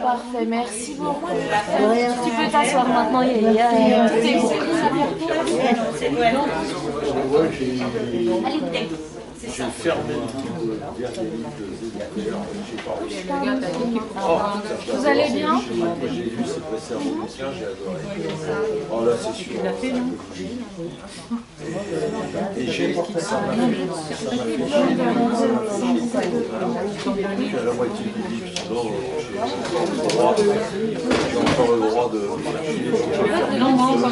Parfait, merci beaucoup. Tu peux t'asseoir maintenant, tout est bon. J'ai fermé le dernier livre de Zédécaire, j'ai pas réussi. Vous allez bien? J'ai lu ses précédents bouquins, j'ai adoré. Oh là, c'est sûr. Et j'ai ça m'a fait à la moitié du livre, sinon j'ai encore le droit de chercher. Non, on va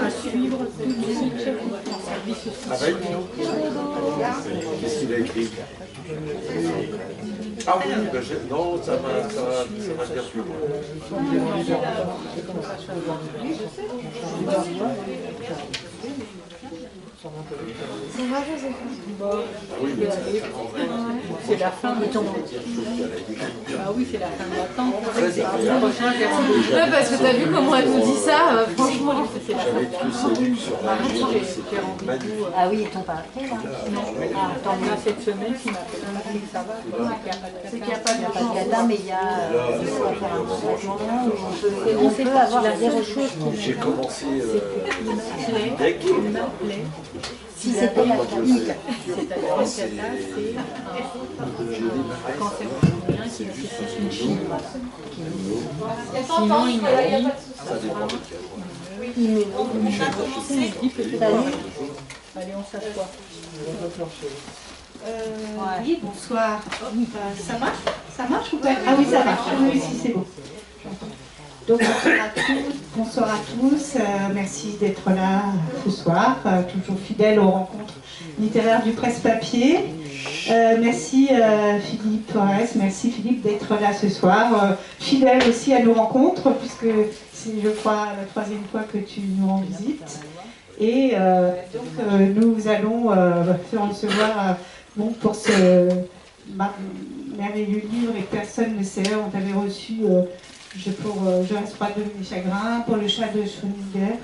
à suivre tout le service. Avec qu'est-ce qu'il a écrit? Ah oui, ben non, ça va bien plus loin. Ça va, Joseph? C'est la fin de ton... Ah oui, c'est la fin de l'attente. Ouais, parce que t'as vu comment elle nous dit ça, franchement. J'avais tous ces livres sur la Algérie, c'était magnifique. Ah oui, ils t'ont pas appelé là? Non. Tant mieux cette semaine qui m'a fait remarquer que ça va. C'est qu'il n'y a pas de cata, mais il y a on peut avoir zéro chose. J'ai commencé DEC. Si c'était la famille. C'est-à-dire que c'est un cancer poumonien qui nécessite une chimie. Sinon, il m'a dit... Ça dépend de quel. Allez, on s'assoit. Oui, bonsoir. Ça marche? Ça marche ou pas? Ah oui, ça marche. Oui, si, c'est bon. Donc, bonsoir à tous. Merci d'être là ce soir, toujours fidèle aux rencontres littéraires du Presse-Papier. Merci Philippe Forest, merci Philippe d'être là ce soir. Fidèle aussi à nos rencontres, puisque c'est, je crois, la troisième fois que tu nous rends visite. Et donc, nous allons recevoir pour ce merveilleux livre et personne ne sait. On t'avait reçu pour Je reste pas de mes chagrins, pour le chat de Schrödinger.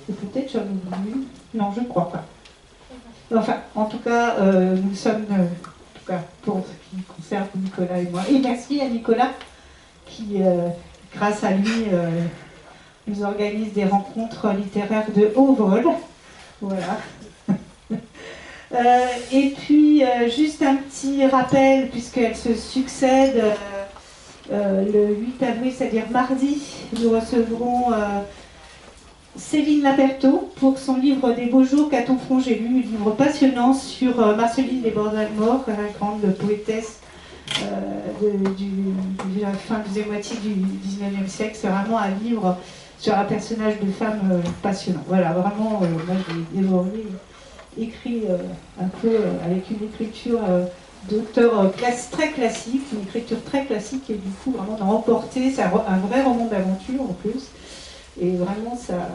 Et peut-être j'en oublie. Non, je ne crois pas. Enfin, en tout cas, nous sommes, en tout cas, pour ce qui concerne Nicolas et moi. Et merci à Nicolas qui, grâce à lui, nous organise des rencontres littéraires de haut vol. Voilà. Et puis, juste un petit rappel, puisqu'elles se succèdent, le 8 avril, c'est-à-dire mardi, nous recevrons Céline Laperto pour son livre Des beaux jours, qu'a-t-on frangé lu, un livre passionnant sur Marceline Desbordes-Almore, la grande poétesse de la fin de la moitié du 19e siècle. C'est vraiment un livre sur un personnage de femme passionnant. Voilà, vraiment, moi j'ai dévoré, écrit un peu avec une écriture d'auteur très classique, une écriture très classique, et du coup vraiment d'en remporter, c'est un vrai roman d'aventure en plus, et vraiment ça,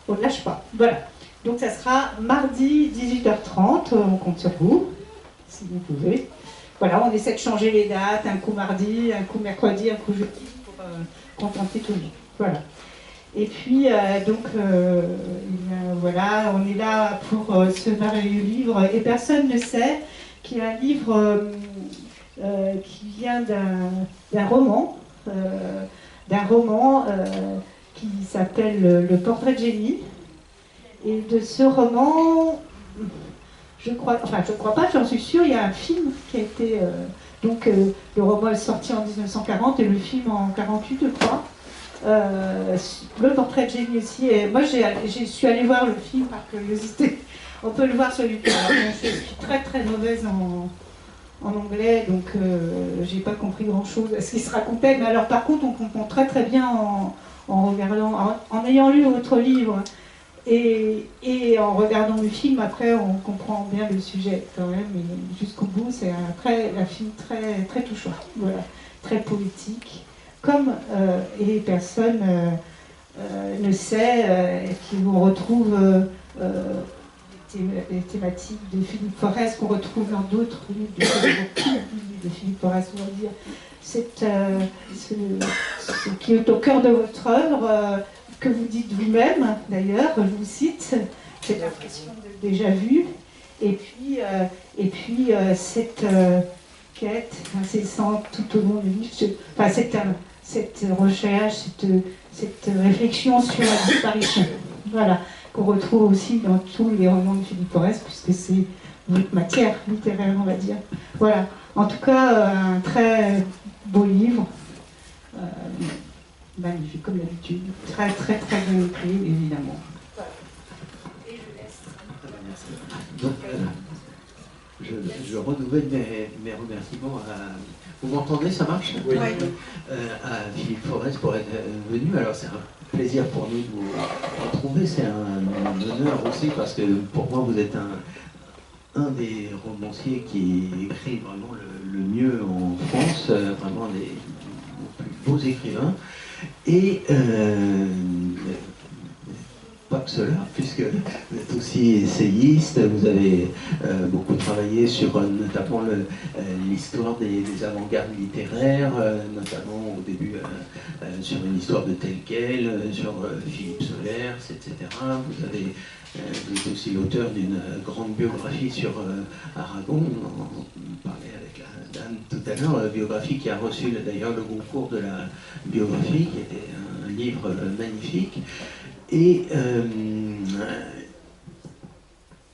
on ne lâche pas. Voilà, donc ça sera mardi 18h30, on compte sur vous, si vous pouvez. Voilà, on essaie de changer les dates, un coup mardi, un coup mercredi, un coup jeudi, pour contenter tout le monde. Voilà. Et puis, voilà, on est là pour ce merveilleux livre, et personne ne sait, qui est un livre qui vient d'un roman, qui s'appelle Le portrait de Jenny. Et de ce roman, je crois pas, j'en suis sûre, il y a un film qui a été... le roman est sorti en 1940 et le film en 1948, je crois. Le portrait de Jenny aussi. Et moi, je suis allée voir le film par curiosité. On peut le voir sur YouTube. Je suis très très mauvaise en anglais, donc j'ai pas compris grand chose à ce qui se racontait. Mais alors, par contre, on comprend très très bien en regardant, en ayant lu votre livre et en regardant le film. Après, on comprend bien le sujet quand même. Et jusqu'au bout, c'est un film très très touchant. Voilà, très poétique. Comme et personne ne sait, qui vous retrouve les thématiques de Philippe Forest, qu'on retrouve dans d'autres livres de Philippe Forest, on va dire. Ce qui est au cœur de votre œuvre, que vous dites vous-même, d'ailleurs, je vous cite, cette impression de déjà vu, et puis cette quête incessante tout au long du livre. Enfin, cette recherche, cette réflexion sur la disparition. Voilà, qu'on retrouve aussi dans tous les romans de Philippe Forest, puisque c'est votre matière littéraire, on va dire. Voilà, en tout cas, un très beau livre, magnifique comme d'habitude, très très très bien écrit, évidemment. Donc, je renouvelle mes remerciements à... Vous m'entendez, ça marche? Oui. À Philippe Forest pour être venu. Alors c'est un plaisir pour nous de vous retrouver, c'est un honneur aussi parce que pour moi vous êtes un des romanciers qui écrit vraiment le mieux en France, vraiment les plus beaux écrivains. Et pas que cela, puisque vous êtes aussi essayiste, vous avez beaucoup travaillé sur notamment l'histoire des avant-gardes littéraires, notamment au début sur une histoire de tel quel, sur Philippe Solers, etc. Vous êtes aussi l'auteur d'une grande biographie sur Aragon, on parlait avec la dame tout à l'heure, biographie qui a reçu d'ailleurs le concours de la biographie, qui était un livre magnifique. Et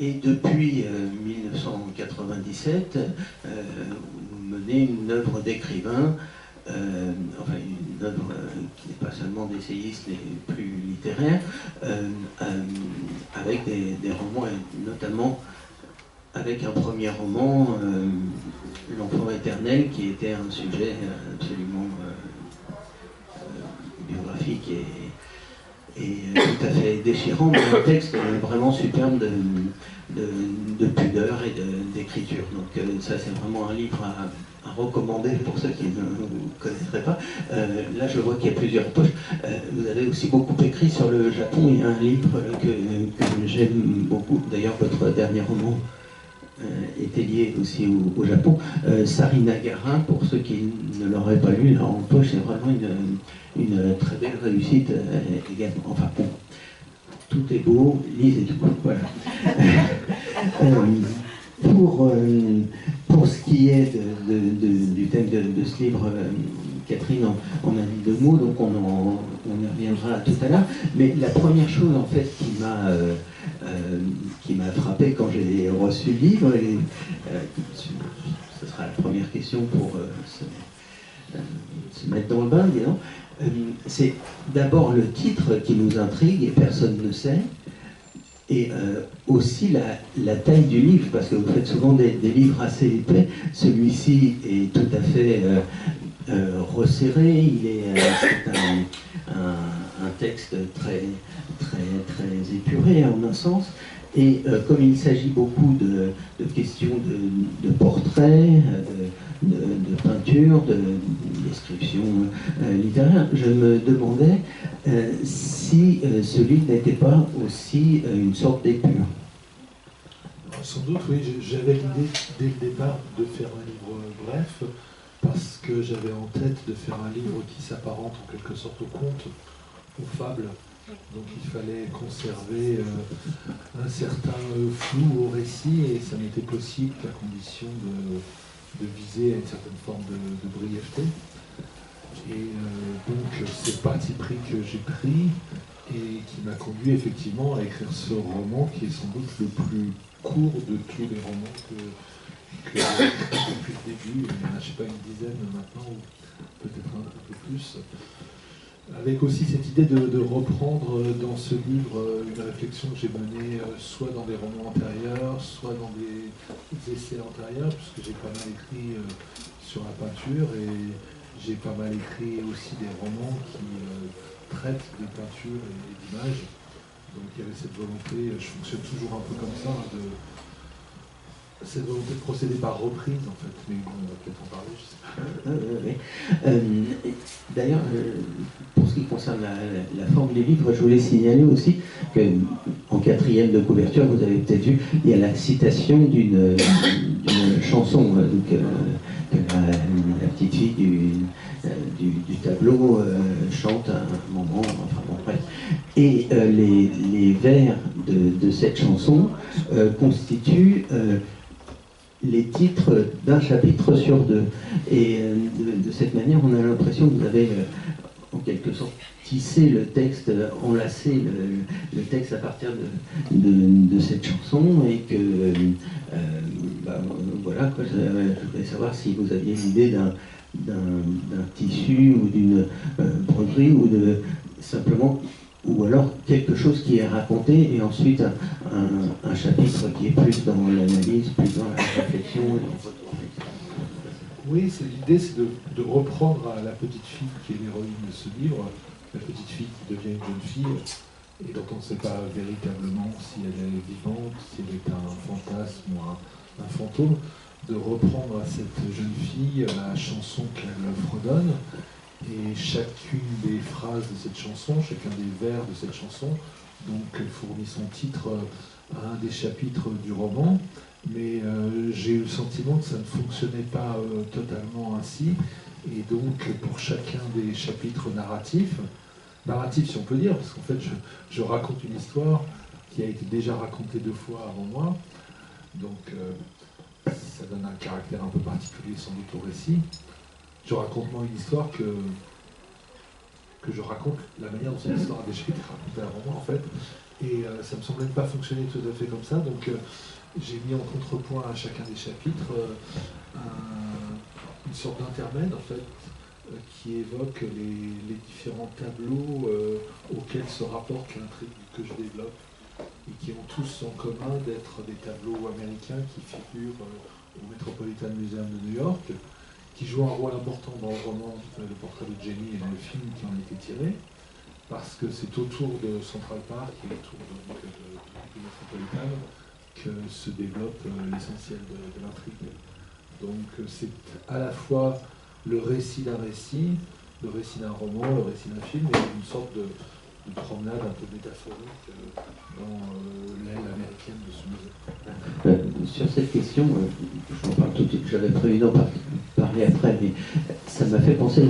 depuis 1997, vous menez une œuvre d'écrivain, enfin une œuvre qui n'est pas seulement d'essayiste, mais plus littéraire, avec des romans, et notamment avec un premier roman, L'Enfant éternel, qui était un sujet absolument biographique et tout à fait déchirant, mais un texte vraiment superbe de pudeur et d'écriture. Donc ça c'est vraiment un livre à recommander pour ceux qui ne vous connaîtraient pas. Là je vois qu'il y a plusieurs poches. Vous avez aussi beaucoup écrit sur le Japon. Il y a un livre que j'aime beaucoup, d'ailleurs votre dernier roman était lié aussi au Japon. Sarinagara, pour ceux qui ne l'auraient pas lu, là en poche, c'est vraiment une très belle réussite également. Enfin bon, tout est beau, lisez tout. Voilà. Pour ce qui est du thème de ce livre, Catherine en a dit 2 mots, donc on y reviendra tout à l'heure. Mais la première chose en fait qui m'a frappé quand j'ai reçu le livre, et ce sera la première question pour se mettre dans le bain, disons, c'est d'abord le titre qui nous intrigue et personne ne sait, et aussi la taille du livre, parce que vous faites souvent des livres assez épais. Celui-ci est tout à fait resserré, c'est un texte très, très, très épuré en un sens, et comme il s'agit beaucoup de questions de portraits, de peinture, de description littéraire, je me demandais si ce livre n'était pas aussi une sorte d'épure. Sans doute, oui, j'avais l'idée dès le départ de faire un livre bref, parce que j'avais en tête de faire un livre qui s'apparente en quelque sorte au conte, aux fables. Donc il fallait conserver un certain flou au récit, et ça n'était possible qu'à condition de viser à une certaine forme de brièveté. Et donc c'est le parti pris que j'ai pris et qui m'a conduit effectivement à écrire ce roman qui est sans doute le plus court de tous les romans que j'ai écrits depuis le début. Il y en a, je ne sais pas, une dizaine maintenant, ou peut-être un peu plus. Avec aussi cette idée de reprendre dans ce livre une réflexion que j'ai menée soit dans des romans antérieurs, soit dans des essais antérieurs, puisque j'ai pas mal écrit sur la peinture, et j'ai pas mal écrit aussi des romans qui traitent de peinture et d'images. Donc il y avait cette volonté, je fonctionne toujours un peu comme ça, cette volonté de procéder par reprise en fait, mais bon, on va peut-être en parler, je sais pas. D'ailleurs, pour ce qui concerne la forme des livres, je voulais signaler aussi qu'en 4e de couverture, vous avez peut-être vu, il y a la citation d'une chanson que la petite fille du tableau chante à un moment, enfin bon bref. Et les vers de cette chanson constituent les titres d'un chapitre sur deux. Et de cette manière, on a l'impression que vous avez en quelque sorte tissé le texte, enlacé le texte à partir de cette chanson, et que voilà, quoi, je voudrais savoir si vous aviez l'idée d'un tissu ou d'une broderie ou simplement, ou alors quelque chose qui est raconté et ensuite un chapitre qui est plus dans l'analyse, plus dans la réflexion. Oui, l'idée, c'est de reprendre à la petite fille qui est l'héroïne de ce livre, la petite fille qui devient une jeune fille et dont on ne sait pas véritablement si elle est vivante, si elle est un fantasme ou un fantôme, de reprendre à cette jeune fille la chanson qu'elle fredonne, et chacune des phrases de cette chanson, chacun des vers de cette chanson, donc fournit son titre à un des chapitres du roman. Mais j'ai eu le sentiment que ça ne fonctionnait pas totalement ainsi, et donc pour chacun des chapitres narratifs si on peut dire, parce qu'en fait je raconte une histoire qui a été déjà racontée 2 fois avant moi, donc ça donne un caractère un peu particulier sans doute au récit. Je raconte moi une histoire que je raconte la manière dont cette histoire a déjà été racontée avant moi en fait, et ça me semblait pas fonctionner tout à fait comme ça, donc j'ai mis en contrepoint à chacun des chapitres une sorte d'intermède en fait, qui évoque les différents tableaux auxquels se rapporte l'intrigue que je développe, et qui ont tous en commun d'être des tableaux américains qui figurent au Metropolitan Museum de New York, qui jouent un rôle important dans le roman Le Portrait de Jenny et dans le film qui en a été tiré, parce que c'est autour de Central Park et autour du Metropolitan que se développe l'essentiel de l'intrigue. Donc c'est à la fois le récit d'un récit, le récit d'un roman, le récit d'un film, et une sorte de promenade un peu métaphorique dans l'aile américaine de ce musée. Sur cette question, je m'en parle tout de suite, j'avais prévu d'en parler après, mais ça m'a fait penser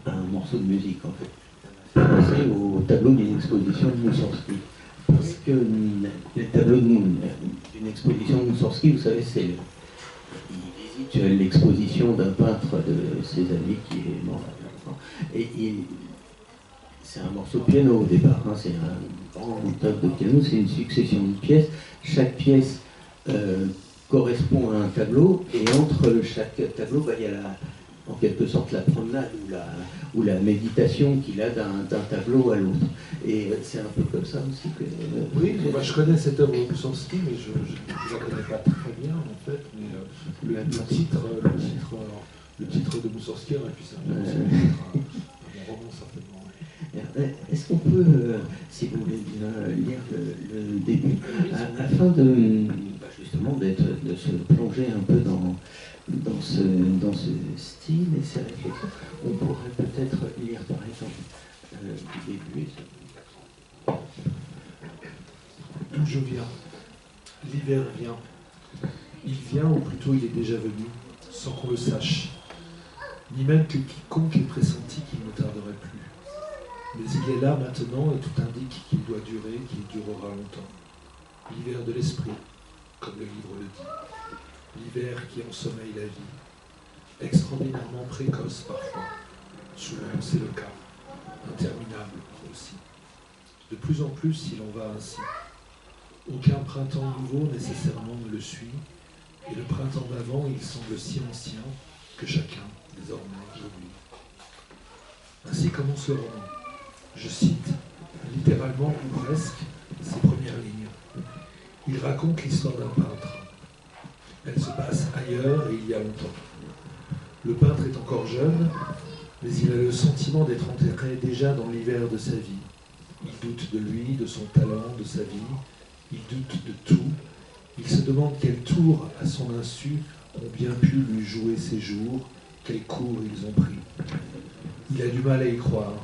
à un morceau de musique en fait. Ça m'a fait penser au tableau d'une exposition de Moussorgsky. Parce que le tableau d'une exposition de Moussorgsky, vous savez, il visite l'exposition d'un peintre de ses amis qui est mort. Et c'est un morceau de piano au départ, hein, c'est un grand tableau de piano, c'est une succession de pièces. Chaque pièce correspond à un tableau, et entre chaque tableau, il y a en quelque sorte la promenade ou la méditation qu'il a d'un tableau à l'autre. Et c'est un peu comme ça aussi que... Oui, moi je connais cette œuvre de Moussorgsky, mais je ne la connais pas très bien en fait, mais le titre de Moussorgsky aurait pu servir aussi à mon roman certainement. Est-ce qu'on peut, si vous voulez bien lire le début, afin justement de se plonger un peu dans ce style et ces réflexions, on pourrait peut-être lire par exemple du début. D'où je viens. L'hiver vient. Il vient, ou plutôt il est déjà venu, sans qu'on le sache. Ni même que quiconque ait pressenti qu'il ne tarderait plus. Mais il est là maintenant, et tout indique qu'il doit durer, qu'il durera longtemps. L'hiver de l'esprit, comme le livre le dit. L'hiver qui ensommeille la vie. Extraordinairement précoce parfois. Souvent c'est le cas. Interminable aussi. De plus en plus, il en va ainsi. Aucun printemps nouveau nécessairement ne le suit, et le printemps d'avant, il semble si ancien que chacun, désormais, l'oublie. Ainsi commence le roman. Je cite, littéralement ou presque, ses premières lignes. Il raconte l'histoire d'un peintre. Elle se passe ailleurs et il y a longtemps. Le peintre est encore jeune, mais il a le sentiment d'être enterré déjà dans l'hiver de sa vie. Il doute de lui, de son talent, de sa vie. Il doute de tout. Il se demande quel tour, à son insu, ont bien pu lui jouer ses jours, quels cours ils ont pris. Il a du mal à y croire.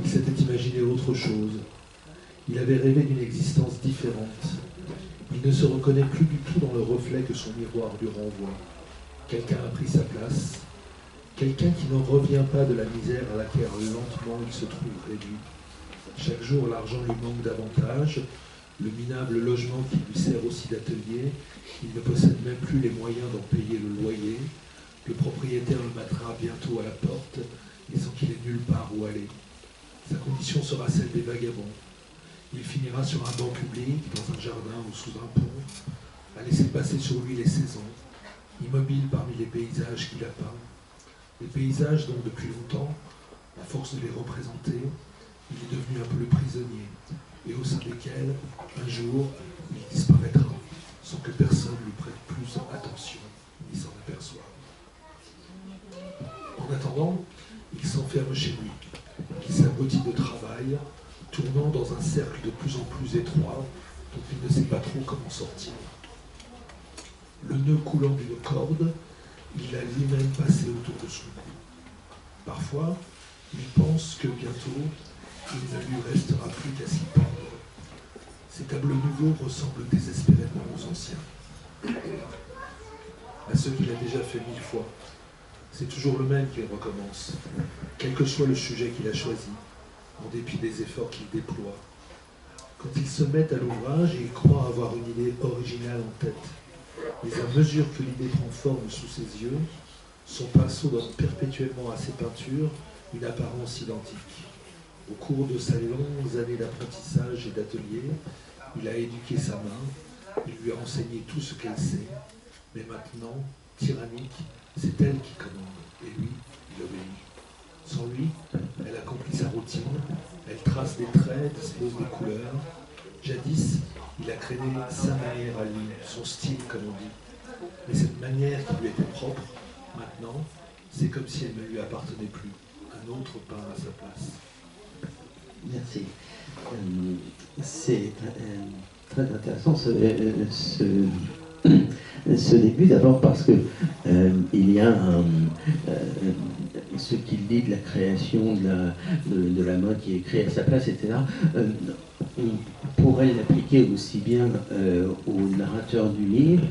Il s'était imaginé autre chose. Il avait rêvé d'une existence différente. Il ne se reconnaît plus du tout dans le reflet que son miroir lui renvoie. Quelqu'un a pris sa place. Quelqu'un qui n'en revient pas de la misère à laquelle lentement il se trouve réduit. Chaque jour, l'argent lui manque davantage. Le minable logement qui lui sert aussi d'atelier, il ne possède même plus les moyens d'en payer le loyer. Le propriétaire le mettra bientôt à la porte, et sans qu'il ait nulle part où aller. Sa condition sera celle des vagabonds. Il finira sur un banc public, dans un jardin ou sous un pont, à laisser passer sur lui les saisons, immobile parmi les paysages qu'il a peints. Les paysages dont, depuis longtemps, à force de les représenter, il est devenu un peu le prisonnier, et au sein desquels, un jour, il disparaîtra, sans que personne lui prête plus attention, ni s'en aperçoive. En attendant, il s'enferme chez lui. Il s'abrutit de travail, tournant dans un cercle de plus en plus étroit, dont il ne sait pas trop comment sortir. Le nœud coulant d'une corde, il l'a lui-même passé autour de son cou. Parfois, il pense que bientôt, il ne lui restera plus qu'à s'y pendre. Ces tableaux nouveaux ressemblent désespérément aux anciens, à ceux qu'il a déjà fait 1000 fois. C'est toujours le même qu'il recommence, quel que soit le sujet qu'il a choisi, en dépit des efforts qu'il déploie. Quand il se met à l'ouvrage, il croit avoir une idée originale en tête. Mais à mesure que l'idée prend forme sous ses yeux, son pinceau donne perpétuellement à ses peintures une apparence identique. Au cours de ses longues années d'apprentissage et d'atelier, il a éduqué sa main, il lui a enseigné tout ce qu'elle sait, mais maintenant, tyrannique, c'est elle qui commande, et lui, il obéit. Sans lui, elle accomplit sa routine, elle trace des traits, dispose des couleurs. Jadis, il a créé sa manière à lui, son style, comme on dit. Mais cette manière qui lui était propre, maintenant, c'est comme si elle ne lui appartenait plus. Un autre peint à sa place. Merci. C'est très intéressant ce début, d'abord parce que il y a ce qu'il dit de la création de la main qui est créée à sa place, etc. On pourrait l'appliquer aussi bien au narrateur du livre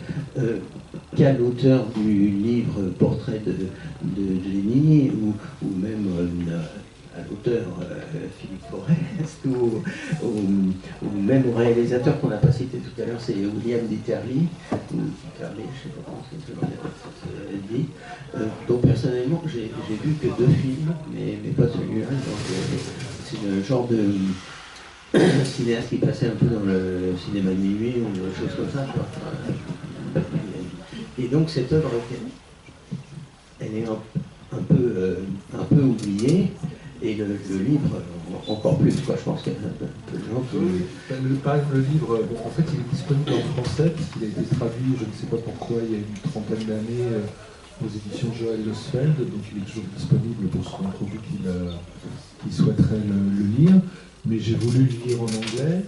qu'à l'auteur du livre Portrait de Jenny, ou même à l'auteur Philippe Forest, ou même au réalisateur qu'on n'a pas cité tout à l'heure, c'est William Dieterle, je ne sais pas comment ça se dit, dont personnellement j'ai vu que 2 films, mais pas celui-là, donc c'est le genre de cinéaste qui passait un peu dans le cinéma de minuit ou des choses comme ça, quoi. Et donc cette œuvre, elle est un peu oubliée. Et le livre, encore plus, quoi. Je pense qu'il y a un peu de gens qui... Le livre, bon, en fait, il est disponible en français, puisqu'il a été traduit, je ne sais pas pourquoi, il y a une trentaine d'années, aux éditions Joël Losfeld, donc il est toujours disponible pour ceux d'entre vous qui souhaiteraient le lire. Mais j'ai voulu le lire en anglais,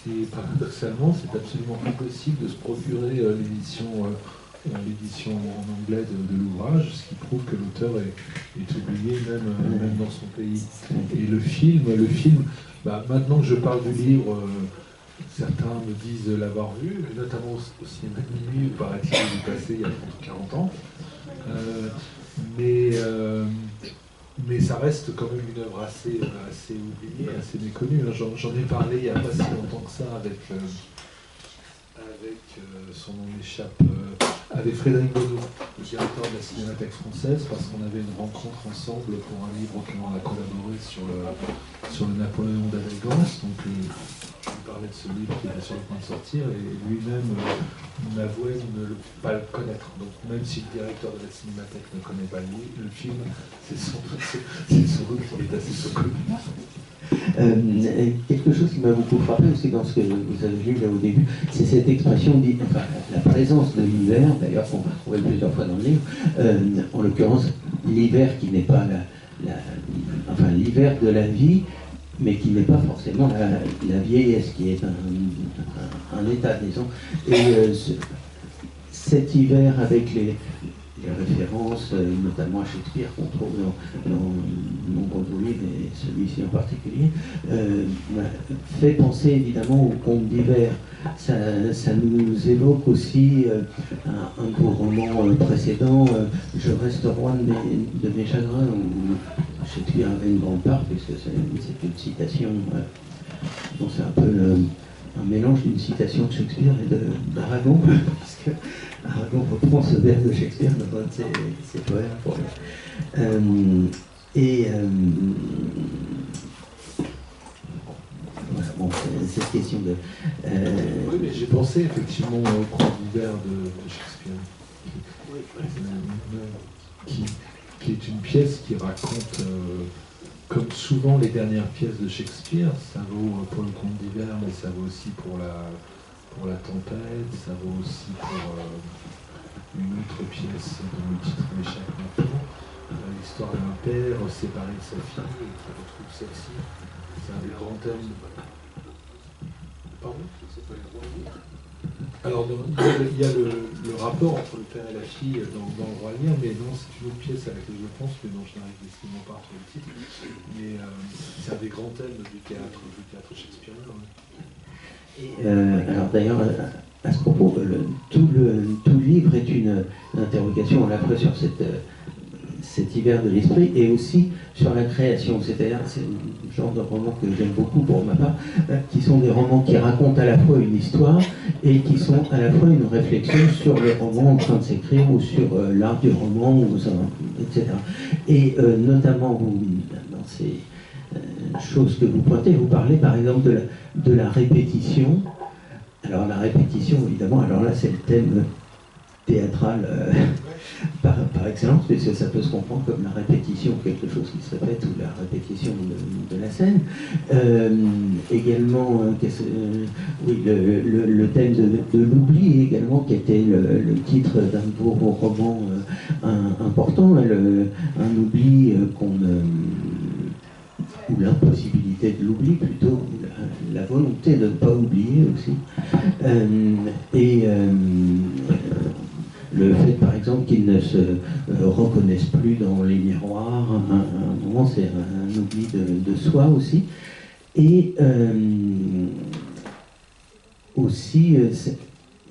et paradoxalement, c'est absolument impossible de se procurer l'édition en anglais de l'ouvrage, ce qui prouve que l'auteur est oublié même dans son pays. Et le film, maintenant que je parle du livre, certains me disent l'avoir vu, notamment au cinéma de minuit, où paraît-il qu'il est passé il y a 40 ans. Mais ça reste quand même une œuvre assez oubliée, assez méconnue. J'en ai parlé il n'y a pas si longtemps que ça avec son nom m'échappe, avec Frédéric Bonneau, le directeur de la Cinémathèque française, parce qu'on avait une rencontre ensemble pour un livre auquel on a collaboré sur le Napoléon d'Alégance. Donc je lui parlais de ce livre qui était sur le point de sortir, et lui-même m'avouait ne pas le connaître. Donc même si le directeur de la Cinémathèque ne connaît pas le film, c'est sans doute qu'il est assez peu connu. Quelque chose qui m'a beaucoup frappé aussi dans ce que vous avez vu là au début, c'est cette expression, la présence de l'hiver, d'ailleurs qu'on voit plusieurs fois dans le livre, en l'occurrence l'hiver qui n'est pas l'hiver de la vie, mais qui n'est pas forcément la vieillesse, qui est un état, disons. Et cet hiver avec les références, notamment à Shakespeare, qu'on trouve dans nombre de livres, et celui-ci en particulier, fait penser évidemment au conte d'hiver. Ça nous évoque aussi un de vos romans précédents, Je reste roi de mes chagrins, où Shakespeare avait une grande part, puisque c'est une citation, bon, c'est un peu un mélange d'une citation de Shakespeare et d'Aragon, puisque Aragon reprend ce vers de Shakespeare dans un de ses poèmes. Voilà, bon, cette question de... Oui, mais j'ai pensé effectivement au conte d'hiver de Shakespeare, qui est une pièce qui raconte, comme souvent les dernières pièces de Shakespeare, ça vaut pour le conte d'hiver, mais ça vaut aussi pour la tempête, ça vaut aussi pour une autre pièce dont le titre m'échappe maintenant, l'histoire d'un père séparé de sa fille et qui retrouve celle-ci. C'est un des grands thèmes. Pardon ? Alors, il y a le rapport entre le père et la fille dans le Roi Lear, mais non, c'est une autre pièce à laquelle je pense, mais dont je n'arrive décidément pas à retrouver le titre. Mais c'est un des grands thèmes du théâtre shakespearien. Alors d'ailleurs, à ce propos, tout le livre est une interrogation à la fois sur cet hiver de l'esprit et aussi sur la création. C'est-à-dire, c'est le genre de roman que j'aime beaucoup pour ma part, qui sont des romans qui racontent à la fois une histoire et qui sont à la fois une réflexion sur les romans en train de s'écrire ou sur l'art du roman, etc. Et notamment, dans ces choses que vous pointez, vous parlez par exemple de la répétition. Alors la répétition, évidemment, alors là c'est le thème théâtral par excellence, puisque ça peut se comprendre comme la répétition, quelque chose qui se répète, ou la répétition de la scène. Également, oui, le thème de l'oubli, également, qui était le titre d'un beau roman important, un oubli ou l'impossibilité de l'oubli plutôt, la volonté de ne pas oublier aussi. Le fait, par exemple, qu'ils ne se reconnaissent plus dans les miroirs, à un moment, c'est un oubli de soi aussi. Et aussi,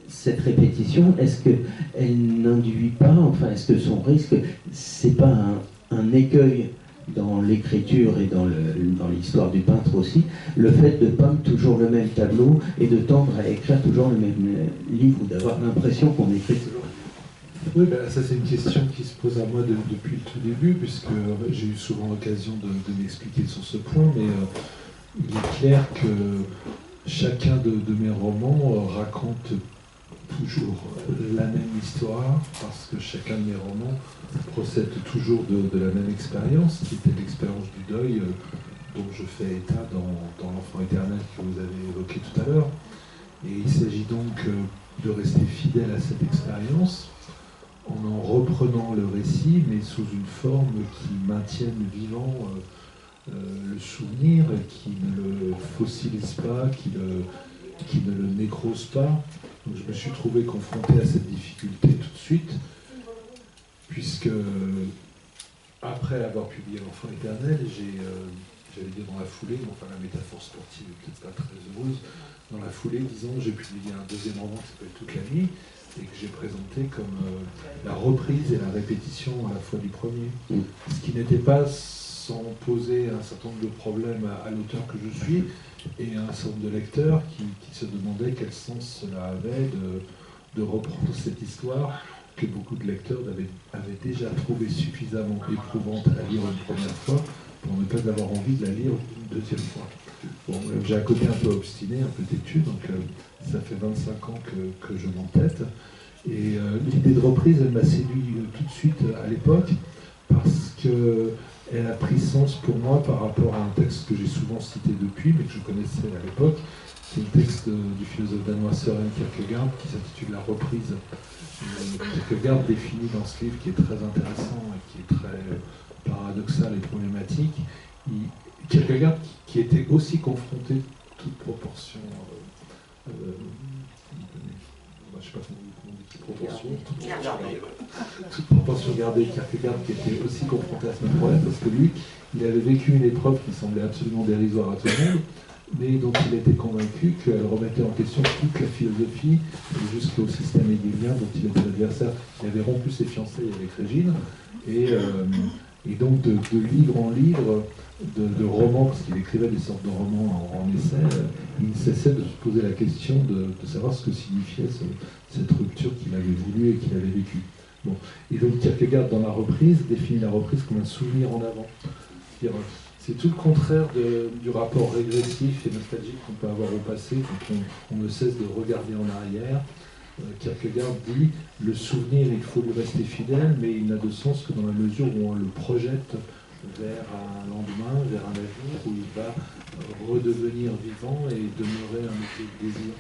cette répétition, est-ce qu'elle n'induit pas, enfin, est-ce que son risque, c'est pas un écueil dans l'écriture et dans l'histoire du peintre aussi, le fait de peindre toujours le même tableau et de tendre à écrire toujours le même livre, ou d'avoir l'impression qu'on écrit toujours. Oui, ben, ça c'est une question qui se pose à moi depuis le tout début, puisque j'ai eu souvent l'occasion de m'expliquer sur ce point, mais il est clair que chacun de mes romans raconte toujours la même histoire, parce que chacun de mes romans procède toujours de la même expérience, qui était l'expérience du deuil dont je fais état dans l'enfant éternel que vous avez évoqué tout à l'heure. Et il s'agit donc de rester fidèle à cette expérience, en reprenant le récit, mais sous une forme qui maintienne vivant le souvenir, qui ne le fossilise pas, qui ne le nécrose pas. Donc je me suis trouvé confronté à cette difficulté tout de suite, puisque après avoir publié L'Enfant éternel, j'allais dire dans la foulée, mais enfin la métaphore sportive n'est peut-être pas très heureuse, dans la foulée, disons, j'ai publié un deuxième roman qui s'appelle Toute la nuit, et que j'ai présenté comme la reprise et la répétition à la fois du premier. Ce qui n'était pas sans poser un certain nombre de problèmes à l'auteur que je suis, et à un certain nombre de lecteurs qui se demandaient quel sens cela avait de reprendre cette histoire que beaucoup de lecteurs avaient déjà trouvée suffisamment éprouvante à lire une première fois pour ne pas avoir envie de la lire une deuxième fois. Bon, j'ai un côté un peu obstiné, un peu têtu, donc ça fait 25 ans que je m'entête. Et l'idée de reprise, elle m'a séduit tout de suite à l'époque, parce qu'elle a pris sens pour moi par rapport à un texte que j'ai souvent cité depuis, mais que je connaissais à l'époque. C'est le texte du philosophe danois Søren Kierkegaard qui s'intitule La reprise. Kierkegaard définit dans ce livre, qui est très intéressant et qui est très paradoxal et problématique, Kierkegaard qui était aussi confronté, toute proportion, je ne sais pas comment on dit, toute proportion gardée, Kierkegaard qui était aussi confronté à ce même problème, parce que lui, il avait vécu une épreuve qui semblait absolument dérisoire à tout le monde, mais dont il était convaincu qu'elle remettait en question toute la philosophie, jusqu'au système hegelien dont il était l'adversaire. Il avait rompu ses fiançailles avec Régine, et Et donc de livre en livre, de romans, parce qu'il écrivait des sortes de romans en essai, il ne cessait de se poser la question de savoir ce que signifiait cette rupture qu'il avait voulu et qu'il avait vécue. Bon. Et donc Kierkegaard, dans la reprise, définit la reprise comme un souvenir en avant. C'est tout le contraire du rapport régressif et nostalgique qu'on peut avoir au passé quand on ne cesse de regarder en arrière. Kierkegaard dit le souvenir, il faut lui rester fidèle, mais il n'a de sens que dans la mesure où on le projette vers un lendemain, vers un avenir où il va redevenir vivant et demeurer un objet de désir.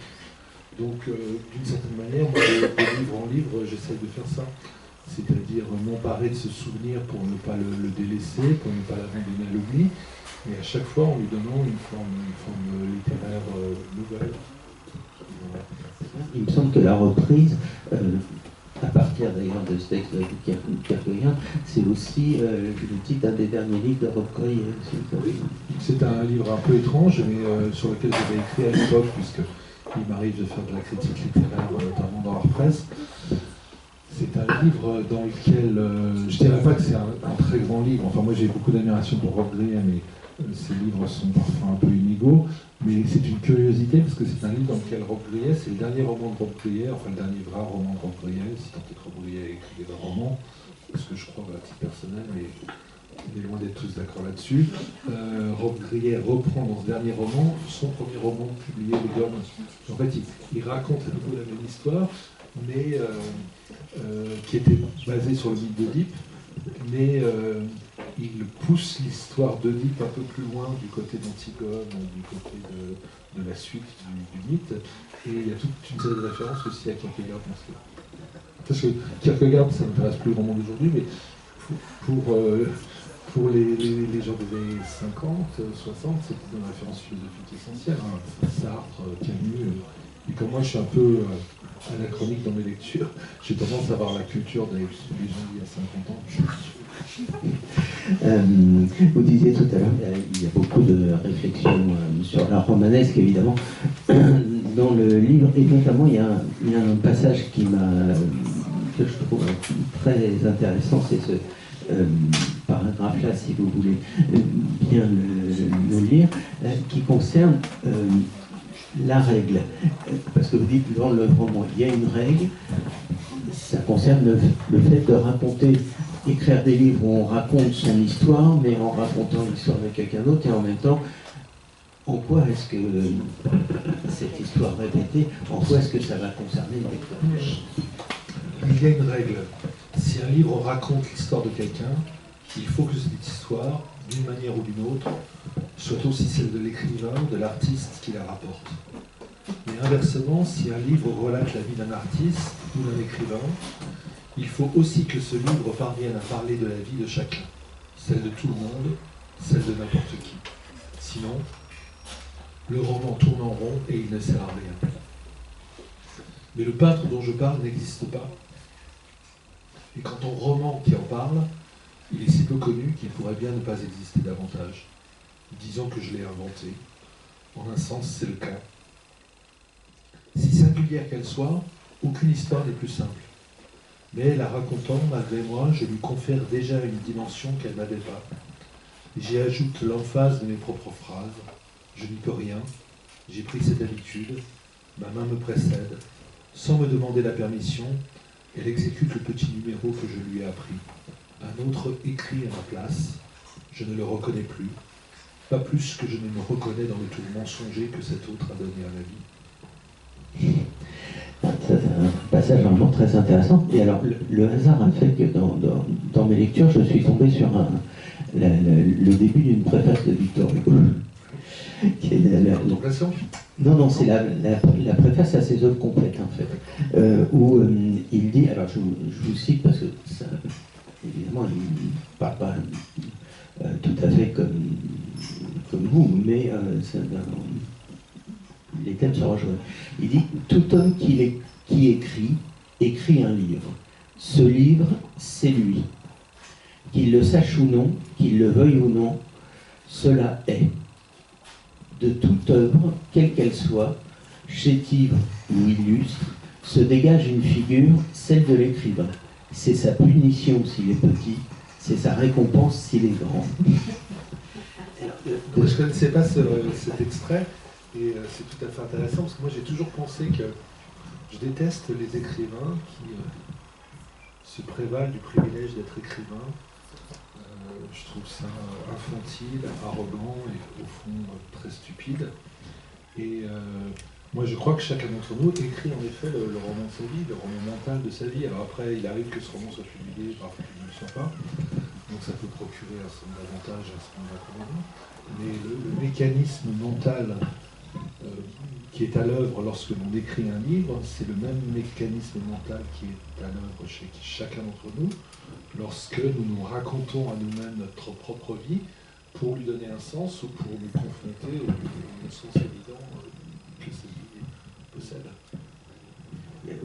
Donc, d'une certaine manière, moi, de livre en livre, j'essaie de faire ça. C'est-à-dire m'emparer de ce souvenir pour ne pas le délaisser, pour ne pas l'abandonner à l'oubli, mais à chaque fois en lui donnant une forme littéraire nouvelle. Il me semble que la reprise, à partir d'ailleurs de ce texte de Kierkegaard, c'est aussi le titre d'un des derniers livres de Rob Coyer. Oui, c'est un livre un peu étrange, mais sur lequel j'avais écrit à l'époque, puisqu'il m'arrive de faire de la critique littéraire, notamment dans la presse. C'est un livre dans lequel, je ne dirais pas que c'est un très grand livre, enfin moi j'ai beaucoup d'admiration pour Rob Coyer, mais ces livres sont parfois un peu inégaux, mais c'est une curiosité parce que c'est un livre dans lequel Rob Coyer, c'est le dernier roman de Rob Coyer, enfin le dernier vrai roman de Rob Coyer, si tant est que Rob Coyer a écrit des romans, parce que je crois à titre personnel, mais on est loin d'être tous d'accord là-dessus. Rob Coyer reprend dans ce dernier roman son premier roman publié, Le Gorme. En fait, il raconte à nouveau la même histoire, mais qui était basée sur le mythe d'Oedipe, mais il pousse l'histoire d'Oedipe un peu plus loin du côté d'Antigone, du côté de la suite du mythe, et il y a toute une série de références aussi à Kierkegaard. Parce que Kierkegaard, ça m'intéresse plus au roman d'aujourd'hui, mais pour les gens des années 50, 60, c'est une référence philosophique essentielle. Hein. Sartre, Camus, et comme moi je suis un peu anachronique dans mes lectures, j'ai tendance à avoir la culture des gens d'il y a 50 ans. Vous disiez tout à l'heure, il y a beaucoup de réflexions sur l'art romanesque, évidemment, dans le livre, et notamment il y a un passage que je trouve très intéressant, c'est ce paragraphe-là, si vous voulez bien le lire, qui concerne la règle. Parce que vous dites dans le roman, il y a une règle, ça concerne le fait de raconter, écrire des livres où on raconte son histoire, mais en racontant l'histoire de quelqu'un d'autre, et en même temps, en quoi est-ce que cette histoire répétée, en quoi est-ce que ça va concerner le lecteur? Il y a une règle. Si un livre raconte l'histoire de quelqu'un, il faut que cette histoire, d'une manière ou d'une autre, soit aussi celle de l'écrivain, de l'artiste qui la rapporte. Mais inversement, si un livre relate la vie d'un artiste ou d'un écrivain, il faut aussi que ce livre parvienne à parler de la vie de chacun, celle de tout le monde, celle de n'importe qui. Sinon, le roman tourne en rond et il ne sert à rien. Mais le peintre dont je parle n'existe pas. Et quant au roman qui en parle, il est si peu connu qu'il pourrait bien ne pas exister davantage. Disons que je l'ai inventé. En un sens, c'est le cas. Si singulière qu'elle soit, aucune histoire n'est plus simple. Mais la racontant, malgré moi, je lui confère déjà une dimension qu'elle n'avait pas. J'y ajoute l'emphase de mes propres phrases. Je n'y peux rien. J'ai pris cette habitude. Ma main me précède. Sans me demander la permission, elle exécute le petit numéro que je lui ai appris. Un autre écrit à ma place. Je ne le reconnais plus. Pas plus que je ne me reconnais dans le tour mensonger que cet autre a donné à ma vie. C'est un passage vraiment très intéressant. Et alors, le hasard a fait que dans mes lectures, je suis tombé sur le début d'une préface de Victor Hugo. Qui est non, c'est la préface à ses œuvres complètes, en fait. Où il dit, alors je vous cite parce que ça, évidemment, il ne parle pas tout à fait comme vous, mais les thèmes se rejoignent. Il dit « Tout homme qui écrit un livre. Ce livre, c'est lui. Qu'il le sache ou non, qu'il le veuille ou non, cela est. De toute œuvre, quelle qu'elle soit, chétive ou illustre, se dégage une figure, celle de l'écrivain. C'est sa punition s'il est petit, c'est sa récompense s'il est grand. Je ne connaissais pas cet extrait, et c'est tout à fait intéressant, parce que moi j'ai toujours pensé que je déteste les écrivains qui se prévalent du privilège d'être écrivain. Je trouve ça infantile, arrogant et au fond très stupide. Et moi je crois que chacun d'entre nous écrit en effet le roman de sa vie, le roman mental de sa vie. Alors après il arrive que ce roman soit publié, parfois qu'il ne le soit pas. Donc ça peut procurer un certain avantage, un certain inconvénient. Mais le mécanisme mental qui est à l'œuvre lorsque l'on écrit un livre, c'est le même mécanisme mental qui est à l'œuvre chez chacun d'entre nous, lorsque nous nous racontons à nous-mêmes notre propre vie pour lui donner un sens ou pour nous confronter au sens évident que cette vie possède. Il y a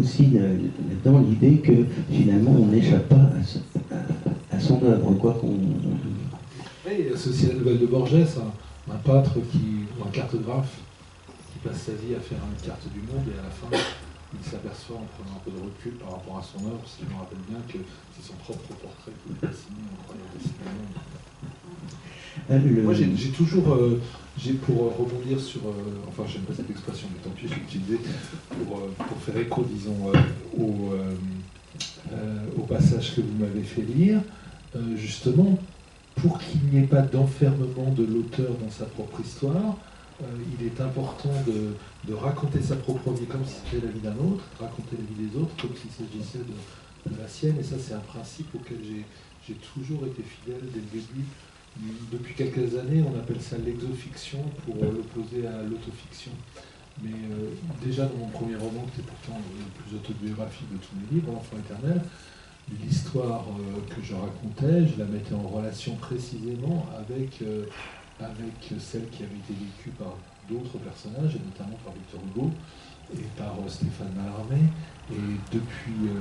aussi là-dedans l'idée que finalement on n'échappe pas à son œuvre, quoi qu'on... Oui, c'est la nouvelle de Borges, un peintre ou un cartographe qui passe sa vie à faire une carte du monde et à la fin il s'aperçoit en prenant un peu de recul par rapport à son œuvre, si je me rappelle bien, que c'est son propre portrait qu'il a dessiné en croyant dessiner le monde. Moi j'ai toujours, pour rebondir sur, enfin j'aime pas cette expression, mais tant pis je l'ai utilisée, pour faire écho disons au passage que vous m'avez fait lire, justement, pour qu'il n'y ait pas d'enfermement de l'auteur dans sa propre histoire, il est important de raconter sa propre vie comme si c'était la vie d'un autre, de raconter la vie des autres comme s'il s'agissait de la sienne, et ça c'est un principe auquel j'ai toujours été fidèle dès le début. Depuis quelques années, on appelle ça l'exofiction pour l'opposer à l'autofiction. Mais déjà dans mon premier roman, qui est pourtant le plus autobiographique de tous mes livres, L'Enfant éternel, l'histoire que je racontais, je la mettais en relation précisément avec celle qui avait été vécue par d'autres personnages, et notamment par Victor Hugo et par Stéphane Mallarmé. Et depuis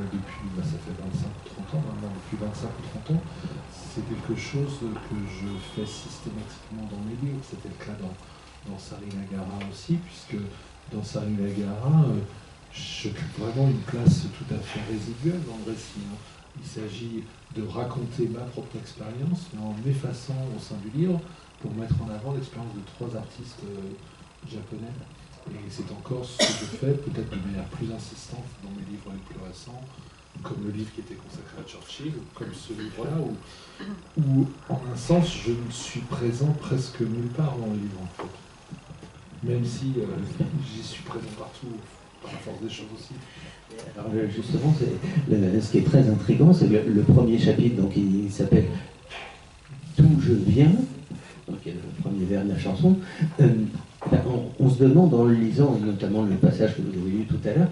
ça fait 25 ou 30 ans, maintenant depuis 25 ou 30 ans, c'est quelque chose que je fais systématiquement dans mes livres. C'était le cas dans Sarinagara aussi, puisque dans Sarinagara, j'occupe vraiment une place tout à fait résiduelle dans le récit. Il s'agit de raconter ma propre expérience, mais en m'effaçant au sein du livre pour mettre en avant l'expérience de 3 artistes japonais. Et c'est encore ce que je fais, peut-être de manière plus insistante dans mes livres les plus récents, comme le livre qui était consacré à Churchill, ou comme ce livre-là, où en un sens je ne suis présent presque nulle part dans le livre en fait. Même si j'y suis présent partout, par la force des choses aussi. Alors justement, ce qui est très intriguant, c'est le premier chapitre, donc il s'appelle « D'où je viens », donc il y a le premier vers de la chanson. On se demande en le lisant, notamment le passage que vous avez lu tout à l'heure,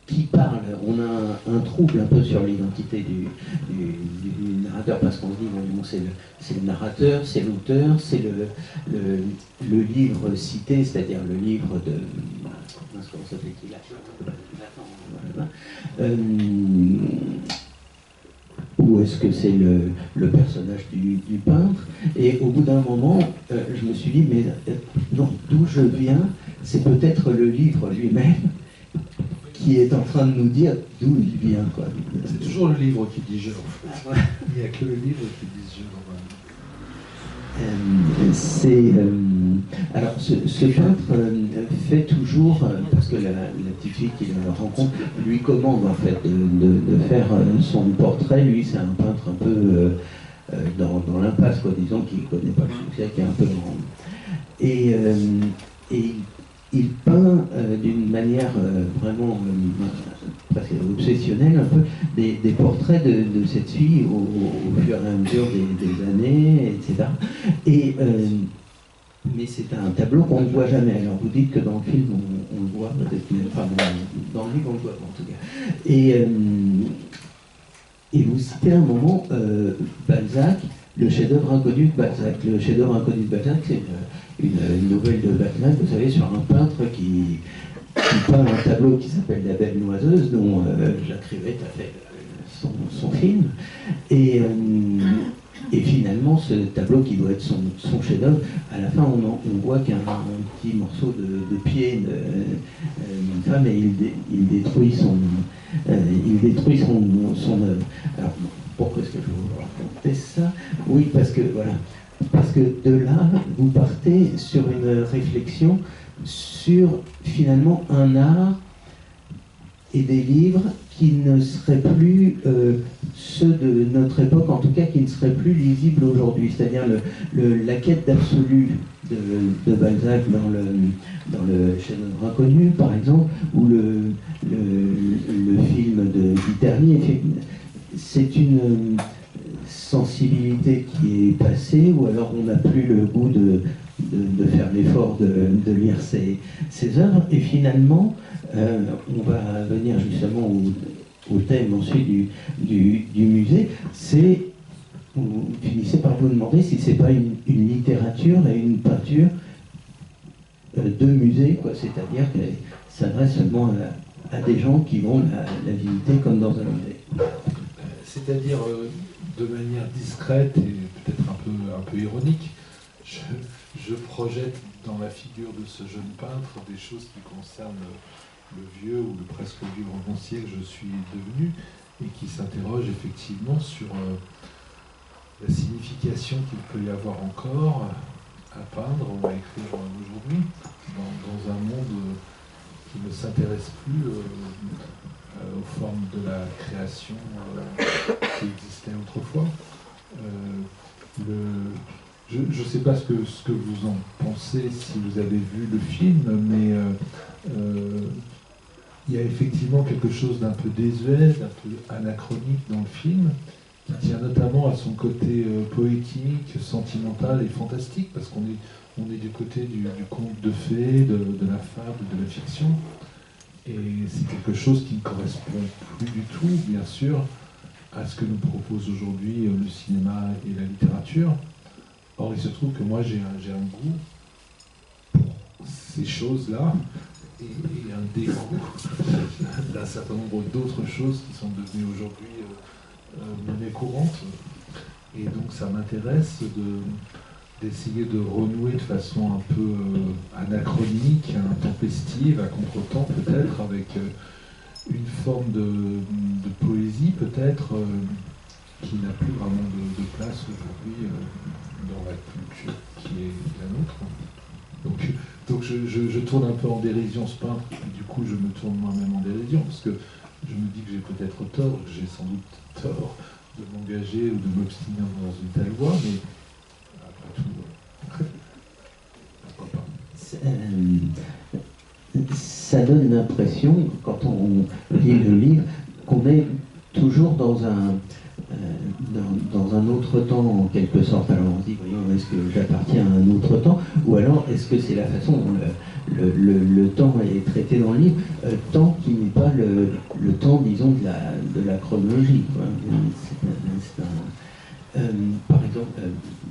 qui parle. On a un trouble un peu sur l'identité du narrateur, parce qu'on se dit, bon, c'est le narrateur, c'est l'auteur, c'est le livre cité, c'est-à-dire le livre de... Comment s'appelle-t-il ou est-ce que c'est le personnage du peintre? Et au bout d'un moment, je me suis dit, mais non, d'où je viens, c'est peut-être le livre lui-même qui est en train de nous dire d'où il vient, quoi. C'est toujours le livre qui dit je, en fait. Il n'y a que le livre qui dit je, normalement. Alors, ce peintre fait toujours, parce que la petite fille qu'il rencontre lui commande en fait de faire son portrait. Lui, c'est un peintre un peu dans l'impasse, quoi, disons, qui ne connaît pas le succès, qui est un peu grand. Et il peint d'une manière vraiment presque obsessionnelle un peu des portraits de cette fille au fur et à mesure des années, etc. Mais c'est un tableau qu'on ne voit jamais. Alors vous dites que dans le film on le voit, peut-être, enfin dans le livre on le voit en tout cas. Et vous citez à un moment Balzac, le chef-d'œuvre inconnu de Balzac. Le chef-d'œuvre inconnu de Balzac, c'est une nouvelle de Balzac, vous savez, sur un peintre qui peint un tableau qui s'appelle La Belle Noiseuse, dont Jacques Rivette a fait son film. Et finalement, ce tableau qui doit être son chef-d'œuvre, à la fin, on voit qu'un petit morceau de pied d'une femme, et il détruit son œuvre. Alors, Pourquoi est-ce que je vous raconter ça? Oui, parce que voilà. Parce que de là, vous partez sur une réflexion sur finalement un art et des livres qui ne seraient plus ceux de notre époque, en tout cas qui ne seraient plus lisibles aujourd'hui. C'est-à-dire la quête d'absolu de Balzac dans le chef-d'œuvre inconnu, par exemple, ou le film de Diterny. C'est une sensibilité qui est passée, ou alors on n'a plus le goût de faire l'effort de lire ces œuvres, et finalement, on va venir justement au thème ensuite du musée. Vous finissez par vous demander si c'est pas une littérature et une peinture de musée, quoi. C'est-à-dire qu'elle s'adresse seulement à des gens qui vont la visiter comme dans un musée. C'est-à-dire, de manière discrète et peut-être un peu ironique, je projette dans la figure de ce jeune peintre des choses qui concernent le vieux ou le presque vieux romancier que je suis devenu, et qui s'interroge effectivement sur la signification qu'il peut y avoir encore à peindre ou à écrire aujourd'hui, dans un monde qui ne s'intéresse plus aux formes de la création qui existait autrefois. Je ne sais pas ce que vous en pensez si vous avez vu le film, mais il y a effectivement quelque chose d'un peu désuet, d'un peu anachronique dans le film, qui tient notamment à son côté poétique, sentimental et fantastique, parce qu'on est du côté du conte de fées, de la fable, de la fiction. Et c'est quelque chose qui ne correspond plus du tout, bien sûr, à ce que nous propose aujourd'hui le cinéma et la littérature. Or, il se trouve que moi, j'ai un goût pour ces choses-là, et un dégoût d'un certain nombre d'autres choses qui sont devenues aujourd'hui monnaie courante. Et donc, ça m'intéresse d'essayer de renouer de façon un peu anachronique, intempestive, à contre-temps peut-être, avec une forme de poésie peut-être qui n'a plus vraiment de place aujourd'hui dans la culture qui est la nôtre. Donc je tourne un peu en dérision ce peintre, et du coup je me tourne moi-même en dérision, parce que je me dis que j'ai peut-être tort, que j'ai sans doute tort de m'engager ou de m'obstiner dans une telle voie, mais après tout, pourquoi pas. Ça donne l'impression, quand on lit le livre, qu'on est toujours dans un autre temps, en quelque sorte. Alors on se dit, voyons, est-ce que j'appartiens à un autre temps, ou alors est-ce que c'est la façon dont le temps est traité dans le livre, temps qui n'est pas le temps, disons, de la chronologie, quoi. Par exemple,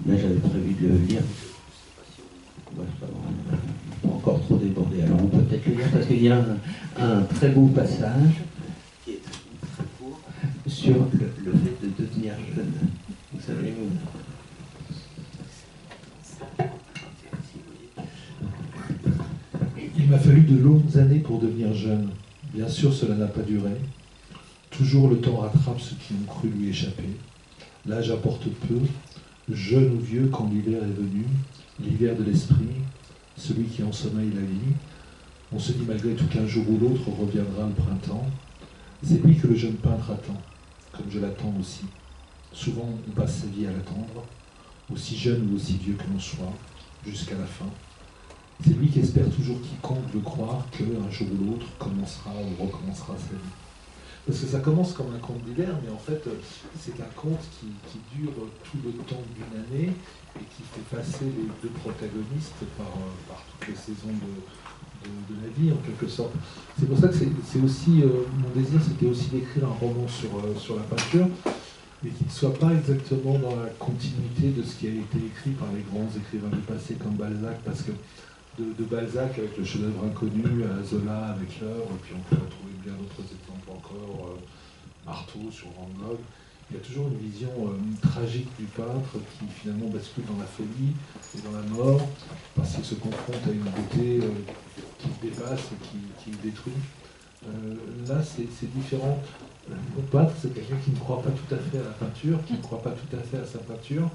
là j'avais prévu de le lire. Pas encore trop débordé, alors on peut peut-être le lire, parce qu'il y a un très beau passage qui est très court sur le fait de devenir jeune. Vous savez où? Il m'a fallu de longues années pour devenir jeune. Bien sûr, cela n'a pas duré. Toujours le temps rattrape ceux qui ont cru lui échapper. L'âge apporte peu, jeune ou vieux quand l'hiver est venu, l'hiver de l'esprit, celui qui ensommeille la vie. On se dit malgré tout qu'un jour ou l'autre reviendra le printemps. C'est lui que le jeune peintre attend, comme je l'attends aussi. Souvent, on passe sa vie à l'attendre, aussi jeune ou aussi vieux que l'on soit, jusqu'à la fin. C'est lui qui espère toujours quiconque veut croire qu'un jour ou l'autre commencera ou recommencera sa vie. Parce que ça commence comme un conte d'hiver, mais en fait, c'est un conte qui dure tout le temps d'une année et qui fait passer les deux protagonistes par toutes les saisons de la vie, en quelque sorte. C'est pour ça que c'est aussi, mon désir, c'était aussi d'écrire un roman sur la peinture, mais qui ne soit pas exactement dans la continuité de ce qui a été écrit par les grands écrivains du passé comme Balzac, parce que de Balzac avec le chef-d'œuvre inconnu, à Zola avec l'heure, et puis on peut retrouver bien d'autres exemples encore, Artaud sur Van Gogh. Il y a toujours une vision tragique du peintre qui finalement bascule dans la folie et dans la mort, parce qu'il se confronte à une beauté qui le dépasse et qui le détruit. Là, c'est différent. Mon peintre, c'est quelqu'un qui ne croit pas tout à fait à la peinture, qui ne croit pas tout à fait à sa peinture,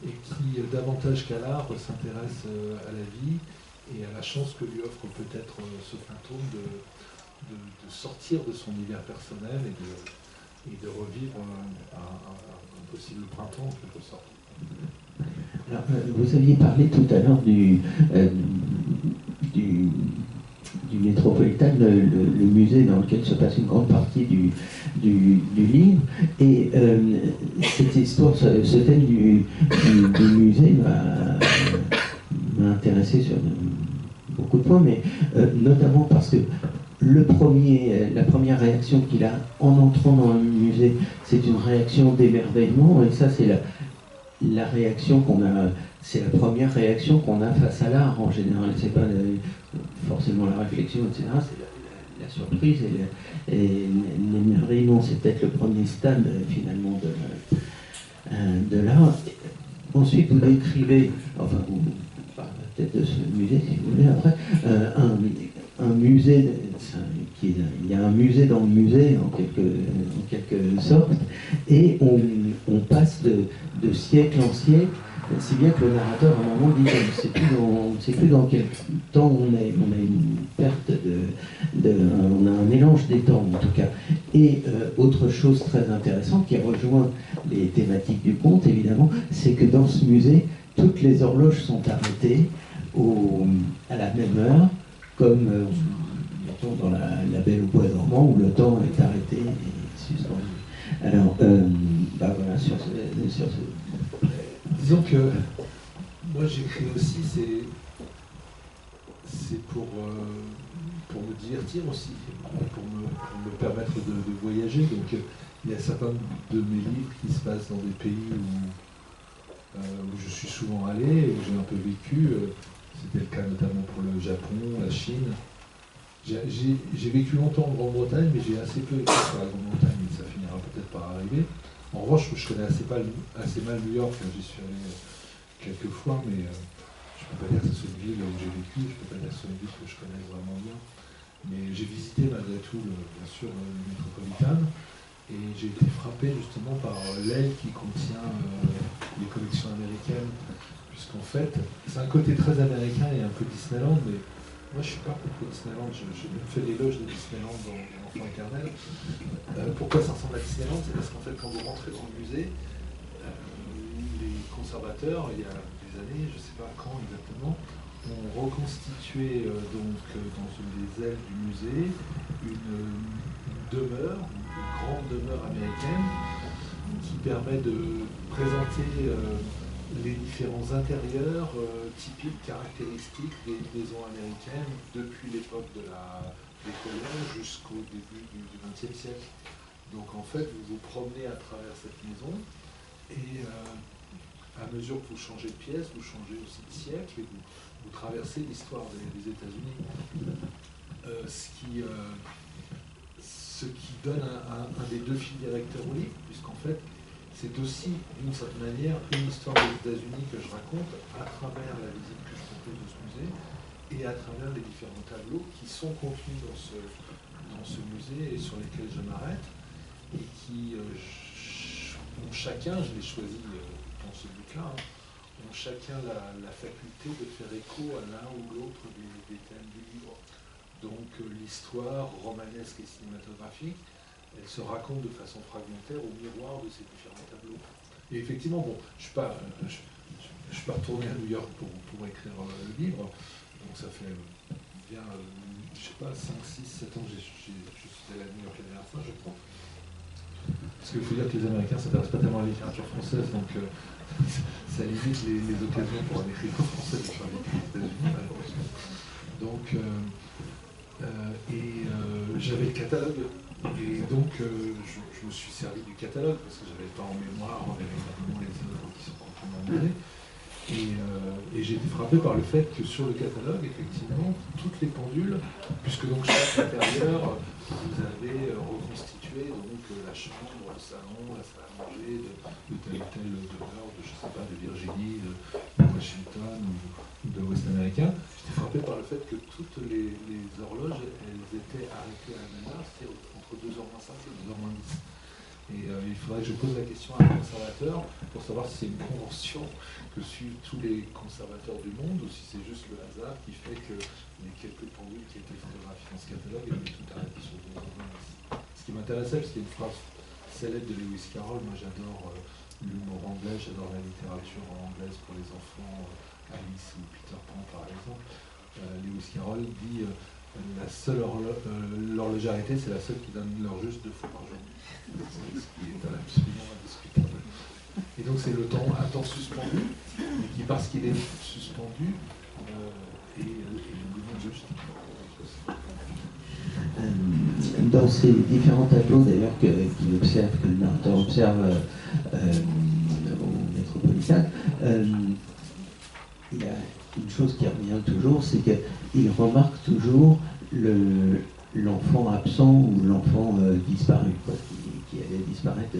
et qui, davantage qu'à l'art, s'intéresse à la vie et à la chance que lui offre peut-être ce fantôme de sortir de son univers personnel et de revivre un possible printemps, en quelque sorte. Alors, vous aviez parlé tout à l'heure du Métropolitain, le musée dans lequel se passe une grande partie du livre. Et cette histoire, ce thème du musée m'a intéressé sur beaucoup de points, mais notamment parce que la première réaction qu'il a en entrant dans un musée, c'est une réaction d'émerveillement, et ça c'est la réaction qu'on a, c'est la première réaction qu'on a face à l'art en général. C'est pas forcément la réflexion, etc. C'est la surprise et l'émerveillement. C'est peut-être le premier stade finalement de l'art. Ensuite, vous décrivez, enfin vous parlez peut-être de ce musée si vous voulez après, un musée, il y a un musée dans le musée en quelque sorte, et on passe de siècle en siècle, si bien que le narrateur à un moment dit on ne sait plus dans quel temps on est, on a une perte on a un mélange des temps en tout cas. Et autre chose très intéressante qui rejoint les thématiques du conte évidemment, c'est que dans ce musée, toutes les horloges sont arrêtées à la même heure, comme mettons dans la Belle au bois dormant où le temps est arrêté et suspendu. Alors, voilà, sur ce... Disons que moi j'écris aussi, c'est pour me divertir aussi, pour me permettre de voyager. Donc il y a certains de mes livres qui se passent dans des pays où je suis souvent allé, où j'ai un peu vécu. C'était le cas notamment pour le Japon, la Chine. J'ai vécu longtemps en Grande-Bretagne, mais j'ai assez peu écrit sur la Grande-Bretagne, et ça finira peut-être par arriver. En revanche, je connais assez mal New York, j'y suis allé quelques fois, mais je ne peux pas dire que ce soit une ville où j'ai vécu, je ne peux pas dire que ce soit une ville que je connais vraiment bien. Mais j'ai visité malgré tout, bien sûr, le Métropolitain, et j'ai été frappé justement par l'aile qui contient les collections américaines, puisqu'en fait, c'est un côté très américain et un peu Disneyland, mais moi je ne suis pas contre Disneyland, j'ai même fait l'éloge de Disneyland dans Enfant éternel. Pourquoi ça ressemble à Disneyland? C'est parce qu'en fait, quand vous rentrez dans le musée, les conservateurs, il y a des années, je ne sais pas quand exactement, ont reconstitué donc dans une des ailes du musée une demeure, une grande demeure américaine qui permet de présenter les différents intérieurs typiques, caractéristiques des maisons américaines depuis l'époque des colons jusqu'au début du XXe siècle. Donc en fait, vous vous promenez à travers cette maison et à mesure que vous changez de pièce, vous changez aussi de siècle et vous traversez l'histoire des États-Unis. Ce qui donne un des deux fils directeurs au livre, puisqu'en fait, c'est aussi, d'une certaine manière, une histoire des États-Unis que je raconte à travers la visite que je propose de ce musée et à travers les différents tableaux qui sont contenus dans ce musée et sur lesquels je m'arrête et qui ont chacun, je l'ai choisi dans ce but-là, ont chacun la faculté de faire écho à l'un ou l'autre des thèmes du livre. Donc l'histoire romanesque et cinématographique, elle se raconte de façon fragmentaire au miroir de ces différents tableaux. Et effectivement, bon, je ne suis pas retourné à New York pour écrire le livre, donc ça fait bien, je ne sais pas, 5, 6, 7 ans que je suis allé à New York la dernière fois, je crois. Parce qu'il faut dire que les Américains ne s'intéressent pas tellement à la littérature française, donc ça limite les occasions pour un écrivain français de faire les États-Unis. Donc, j'avais le catalogue. Et donc, je me suis servi du catalogue, parce que je n'avais pas en mémoire véritablement les œuvres qui sont contenues dans le musée. Et j'ai été frappé par le fait que sur le catalogue, effectivement, toutes les pendules, puisque donc chaque intérieur, vous avez reconstitué donc, la chambre, le salon, la salle à manger de telle ou telle demeure, je ne sais pas, de Virginie, de Washington ou de l'Ouest américain. J'étais frappé par le fait que toutes les horloges, elles étaient arrêtées à la même heure, c'est entre entre 2h-5 et 2h-10. Et il faudrait que je pose la question à un conservateur pour savoir si c'est une convention que suivent tous les conservateurs du monde ou si c'est juste le hasard qui fait que les quelques pendules qui étaient photographiées dans ce catalogue étaient tout arrêtées sur 2h-10. Ce qui m'intéressait, parce qu'il y a une phrase célèbre de Lewis Carroll, moi j'adore l'humour anglais, j'adore la littérature anglaise pour les enfants, Alice ou Peter Pan par exemple. Lewis Carroll dit la seule l'horlogerie, c'est la seule qui donne l'heure juste 2 fois par jour. Ce qui est absolument indiscutable. Et donc c'est le temps, un temps suspendu, et qui parce qu'il est suspendu est le moment juste. Dans ces différents tableaux d'ailleurs que le narrateur observe au Métropolitain, il y a une chose qui revient toujours, c'est qu'il remarque toujours l'enfant absent ou l'enfant disparu, quoi, qui allait disparaître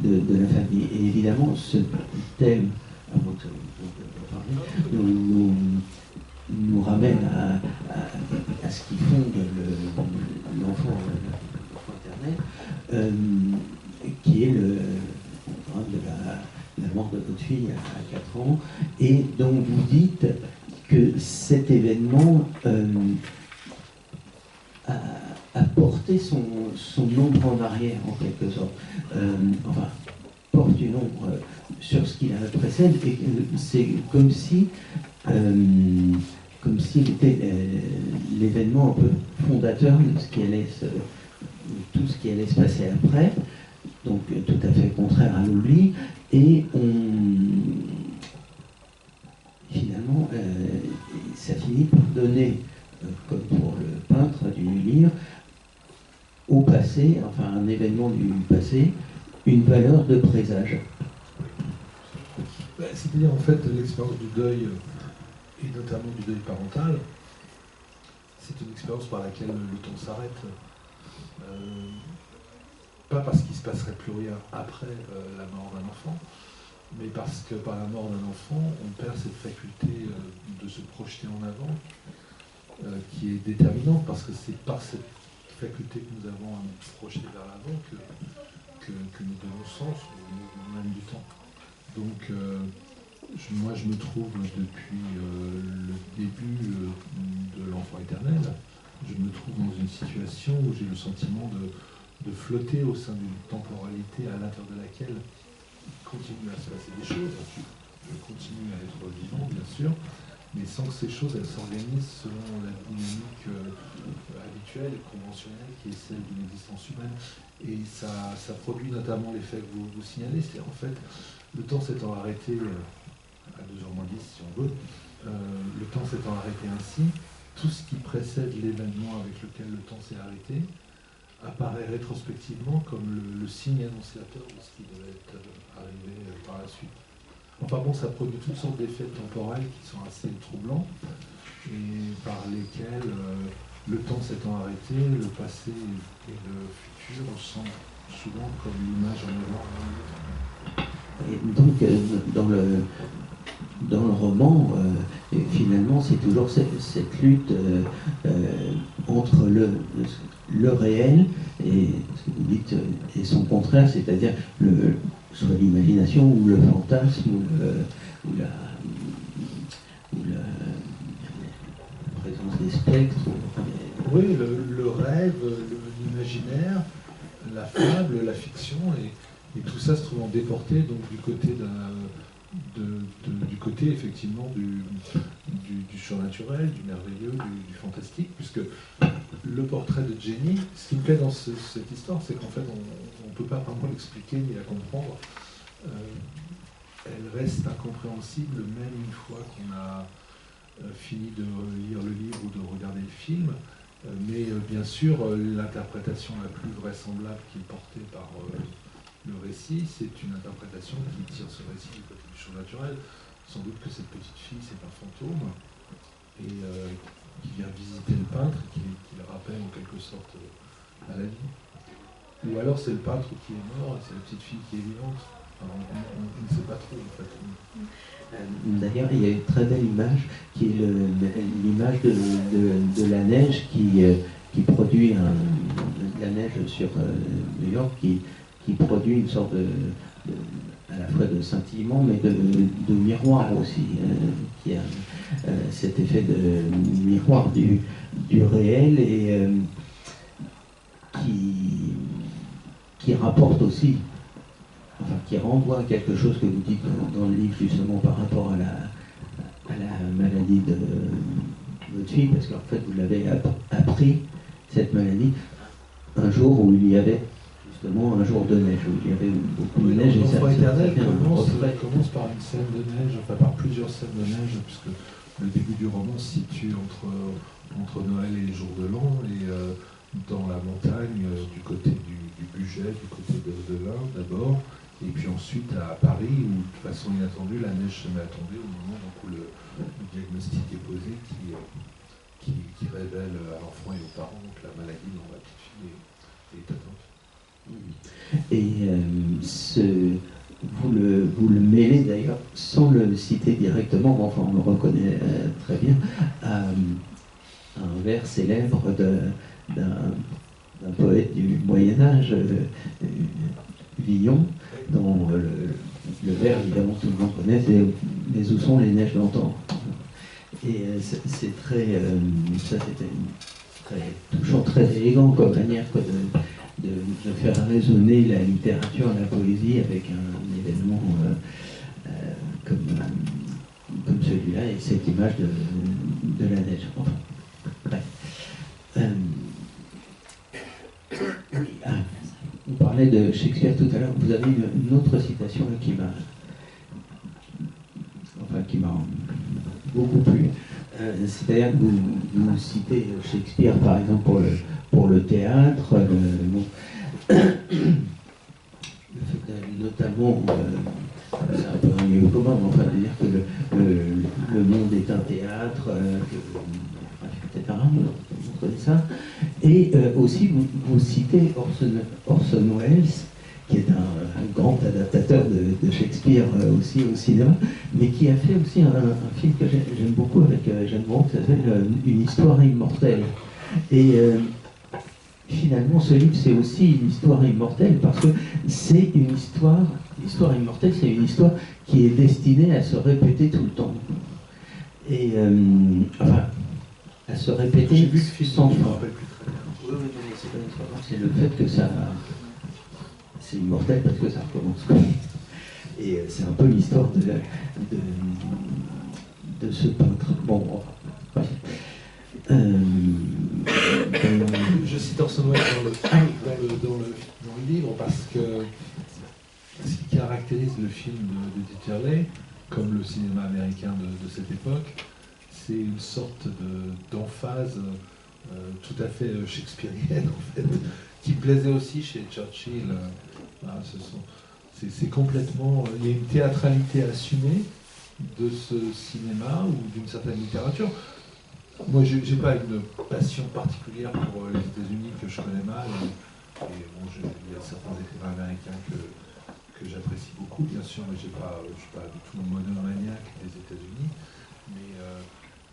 de la famille. Et évidemment, ce thème, avant que parler, nous ramène à ce qui fonde l'enfant maternel, qui est le drame de la mort de votre fille à 4 ans, et donc vous dites que cet événement a porté son ombre en arrière, en quelque sorte. Enfin, porte une ombre sur ce qui la précède, et c'est comme s'il était l'événement un peu fondateur de tout ce qui allait se passer après, donc tout à fait contraire à l'oubli, et finalement, ça finit par donner, comme pour le peintre du livre, au passé, enfin un événement du passé, une valeur de présage. C'est-à-dire en fait l'expérience du deuil, et notamment du deuil parental, c'est une expérience par laquelle le temps s'arrête. Pas parce qu'il ne se passerait plus rien après la mort d'un enfant, mais parce que par la mort d'un enfant, on perd cette faculté de se projeter en avant, qui est déterminante, parce que c'est par cette faculté que nous avons à nous projeter vers l'avant que nous donnons sens au même du temps. Donc, moi, je me trouve depuis le début de l'enfant éternel, je me trouve dans une situation où j'ai le sentiment de flotter au sein d'une temporalité à l'intérieur de laquelle il continue à se passer des choses. Je continue à être vivant, bien sûr, mais sans que ces choses elles s'organisent selon la dynamique habituelle et conventionnelle qui est celle d'une existence humaine. Et ça produit notamment l'effet que vous signalez, c'est-à-dire en fait, le temps s'étant arrêté à 2h-10 si on veut, le temps s'étant arrêté ainsi, tout ce qui précède l'événement avec lequel le temps s'est arrêté apparaît rétrospectivement comme le signe annonciateur de ce qui devait être arrivé par la suite. Enfin bon, ça produit toutes sortes d'effets temporels qui sont assez troublants et par lesquels le temps s'étant arrêté, le passé et le futur sont souvent comme l'image en miroir. Et donc, dans le roman, finalement, c'est toujours cette lutte entre le réel et ce que vous dites et son contraire, c'est-à-dire soit l'imagination ou le fantasme ou la présence des spectres. Oui, le rêve, l'imaginaire, la fable, la fiction, et tout ça se trouvant déporté donc du côté du côté effectivement du surnaturel, du merveilleux, du fantastique, puisque le portrait de Jenny, ce qui me plaît dans cette histoire, c'est qu'en fait on ne peut pas vraiment l'expliquer ni la comprendre. Elle reste incompréhensible même une fois qu'on a fini de lire le livre ou de regarder le film. Mais bien sûr, l'interprétation la plus vraisemblable qui est portée par le récit, c'est une interprétation qui tire ce récit du côté du surnaturel. Sans doute que cette petite fille, c'est un fantôme, et qui vient visiter le peintre, qui le rappelle en quelque sorte à la vie. Ou alors c'est le peintre qui est mort, et c'est la petite fille qui est vivante. Alors, on ne sait pas trop, en fait. D'ailleurs, il y a une très belle image qui est l'image de la neige qui produit la neige sur New York qui produit une sorte à la fois de scintillement, mais de miroir aussi, qui a cet effet de miroir du réel et qui rapporte aussi, enfin qui renvoie à quelque chose que vous dites dans le livre justement par rapport à la maladie de votre fille, parce qu'en fait vous l'avez appris, cette maladie, un jour où il y avait justement un jour de neige, où il y avait beaucoup de neige. L'Enfant éternel commence par une scène de neige, enfin par plusieurs scènes de neige, puisque le début du roman se situe entre Noël et les jours de l'an, et dans la montagne, du côté du Bugey, du côté de l'Inde d'abord, et puis ensuite à Paris, où de façon inattendue, la neige se met à tomber au moment où le diagnostic est posé, qui révèle à l'enfant et aux parents que la maladie dont la petite fille est atteinte. Et vous le mêlez d'ailleurs, sans le citer directement, mais enfin on le reconnaît très bien, à un vers célèbre d'un poète du Moyen-Âge, Villon, dont le vers, évidemment, tout le monde connaît, c'est « Mais où sont les neiges d'antan ?» Et c'est très, ça c'était très touchant, très élégant comme manière de faire résonner la littérature, la poésie avec un événement comme celui-là et cette image de la neige. Enfin, bref. On parlait de Shakespeare tout à l'heure, vous avez une autre citation là, qui m'a beaucoup plu. C'est-à-dire que vous citez Shakespeare par exemple pour le théâtre, notamment, c'est un peu un lieu commun, mais enfin de dire que le monde est un théâtre, etc. Vous connaissez ça. Et aussi vous citez Orson Welles, qui est un grand adaptateur de Shakespeare aussi au cinéma, mais qui a fait aussi un film que j'aime beaucoup avec Jeanne Moreau, qui s'appelle Une histoire immortelle. Et finalement, ce livre, c'est aussi une histoire immortelle, parce que c'est une histoire immortelle, c'est une histoire qui est destinée à se répéter tout le temps. Et, enfin, à se répéter J'ai vu ce film, sans je ne me fin. rappelle plus très bien. Oui, mais c'est pas une histoire, c'est le fait que ça... C'est immortel parce que ça recommence. Et c'est un peu l'histoire de ce peintre. Bon, enfin, je cite Orson Welles dans le livre parce que ce qui caractérise le film de Dieterle, comme le cinéma américain de cette époque, c'est une sorte d'emphase tout à fait shakespearienne en fait, qui plaisait aussi chez Churchill. C'est complètement... Il y a une théâtralité assumée de ce cinéma ou d'une certaine littérature. Moi, j'ai pas une passion particulière pour les États-Unis que je connais mal. Et bon, il y a certains écrivains américains que j'apprécie beaucoup, bien sûr, mais je suis pas du tout monomaniaque des États-Unis. Mais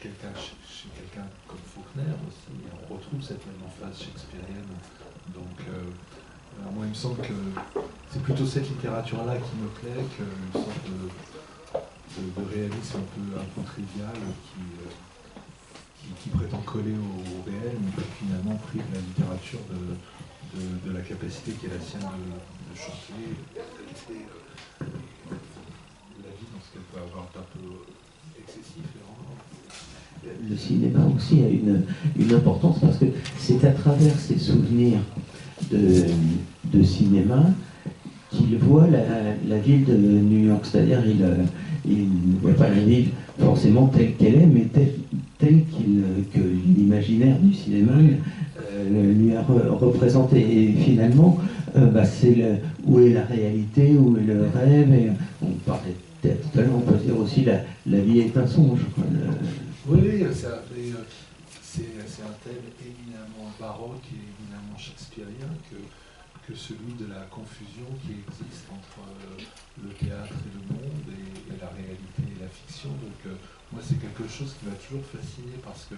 chez quelqu'un comme Faulkner aussi, on retrouve cette même emphase shakespearienne. Donc, moi, il me semble que c'est plutôt cette littérature-là qui me plaît qu'une sorte de réalisme un peu trivial qui prétend coller au réel, mais qui finalement prive la littérature de la capacité qui est la sienne de chanter, de la vie dans ce qu'elle peut avoir d'un peu excessif. Le cinéma aussi a une importance parce que c'est à travers ses souvenirs de cinéma qu'il voit la ville de New York. C'est-à-dire il ne voit pas la ville forcément telle qu'elle est, mais telle que l'imaginaire du cinéma lui a représenté. Et finalement, c'est où est la réalité, où est le rêve. Et on parlait peut-être tout à l'heure, on peut dire aussi la vie est un songe. Oui, c'est un thème éminemment baroque et éminemment shakespearien que celui de la confusion qui existe entre le théâtre et le monde et la réalité et la fiction. Donc moi, c'est quelque chose qui m'a toujours fasciné parce que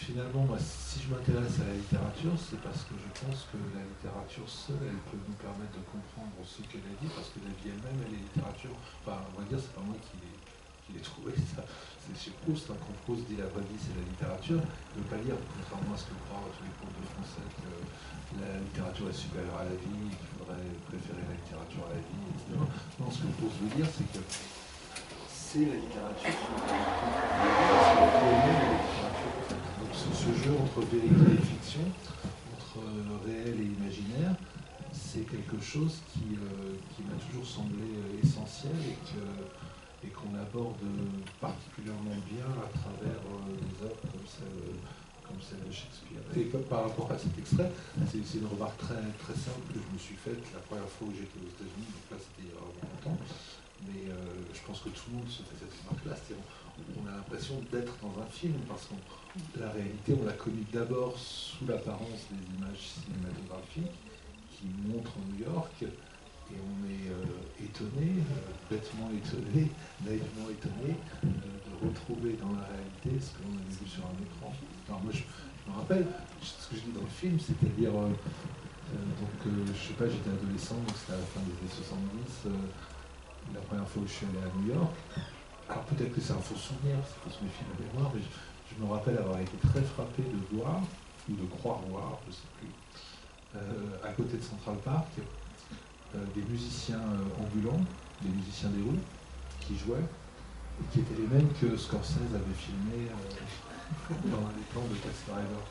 finalement, moi, si je m'intéresse à la littérature, c'est parce que je pense que la littérature seule, elle peut nous permettre de comprendre ce que la vie, parce que la vie elle-même, elle est littérature. Enfin, on va dire, c'est pas moi qui l'ai trouvé, ça. C'est chez Proust, hein, quand Proust dit la vraie vie, c'est la littérature. Il ne veut pas dire, contrairement à ce que croient tous les profs de français, que la littérature est supérieure à la vie, qu'il faudrait préférer la littérature à la vie, etc. Non, ce que Proust veut dire, c'est que c'est la littérature qui est la littérature. Donc ce jeu entre vérité et fiction, entre réel et imaginaire, c'est quelque chose qui m'a toujours semblé essentiel et qu'on aborde particulièrement bien à travers des œuvres comme celle de Shakespeare. Et par rapport à cet extrait, c'est une remarque très, très simple que je me suis faite la première fois où j'étais aux États-Unis, donc là c'était il y a vraiment longtemps. Mais je pense que tout le monde se fait cette remarque-là. On a l'impression d'être dans un film, parce que la réalité, on l'a connue d'abord sous l'apparence des images cinématographiques qui montrent New York, et on est étonné, bêtement étonné, naïvement étonné, de retrouver dans la réalité ce que l'on avait vu sur un écran. Alors moi, je me rappelle, ce que je dis dans le film, c'est-à-dire, je sais pas, j'étais adolescent, donc c'était à la fin des années 70, la première fois où je suis allé à New York. Alors peut-être que c'est un faux souvenir, c'est faut se méfier de la mémoire, mais je me rappelle avoir été très frappé de voir, ou de croire voir, je ne sais plus, à côté de Central Park, des musiciens ambulants, des musiciens des rues, qui jouaient, et qui étaient les mêmes que Scorsese avait filmé dans les plans de Taxi Driver.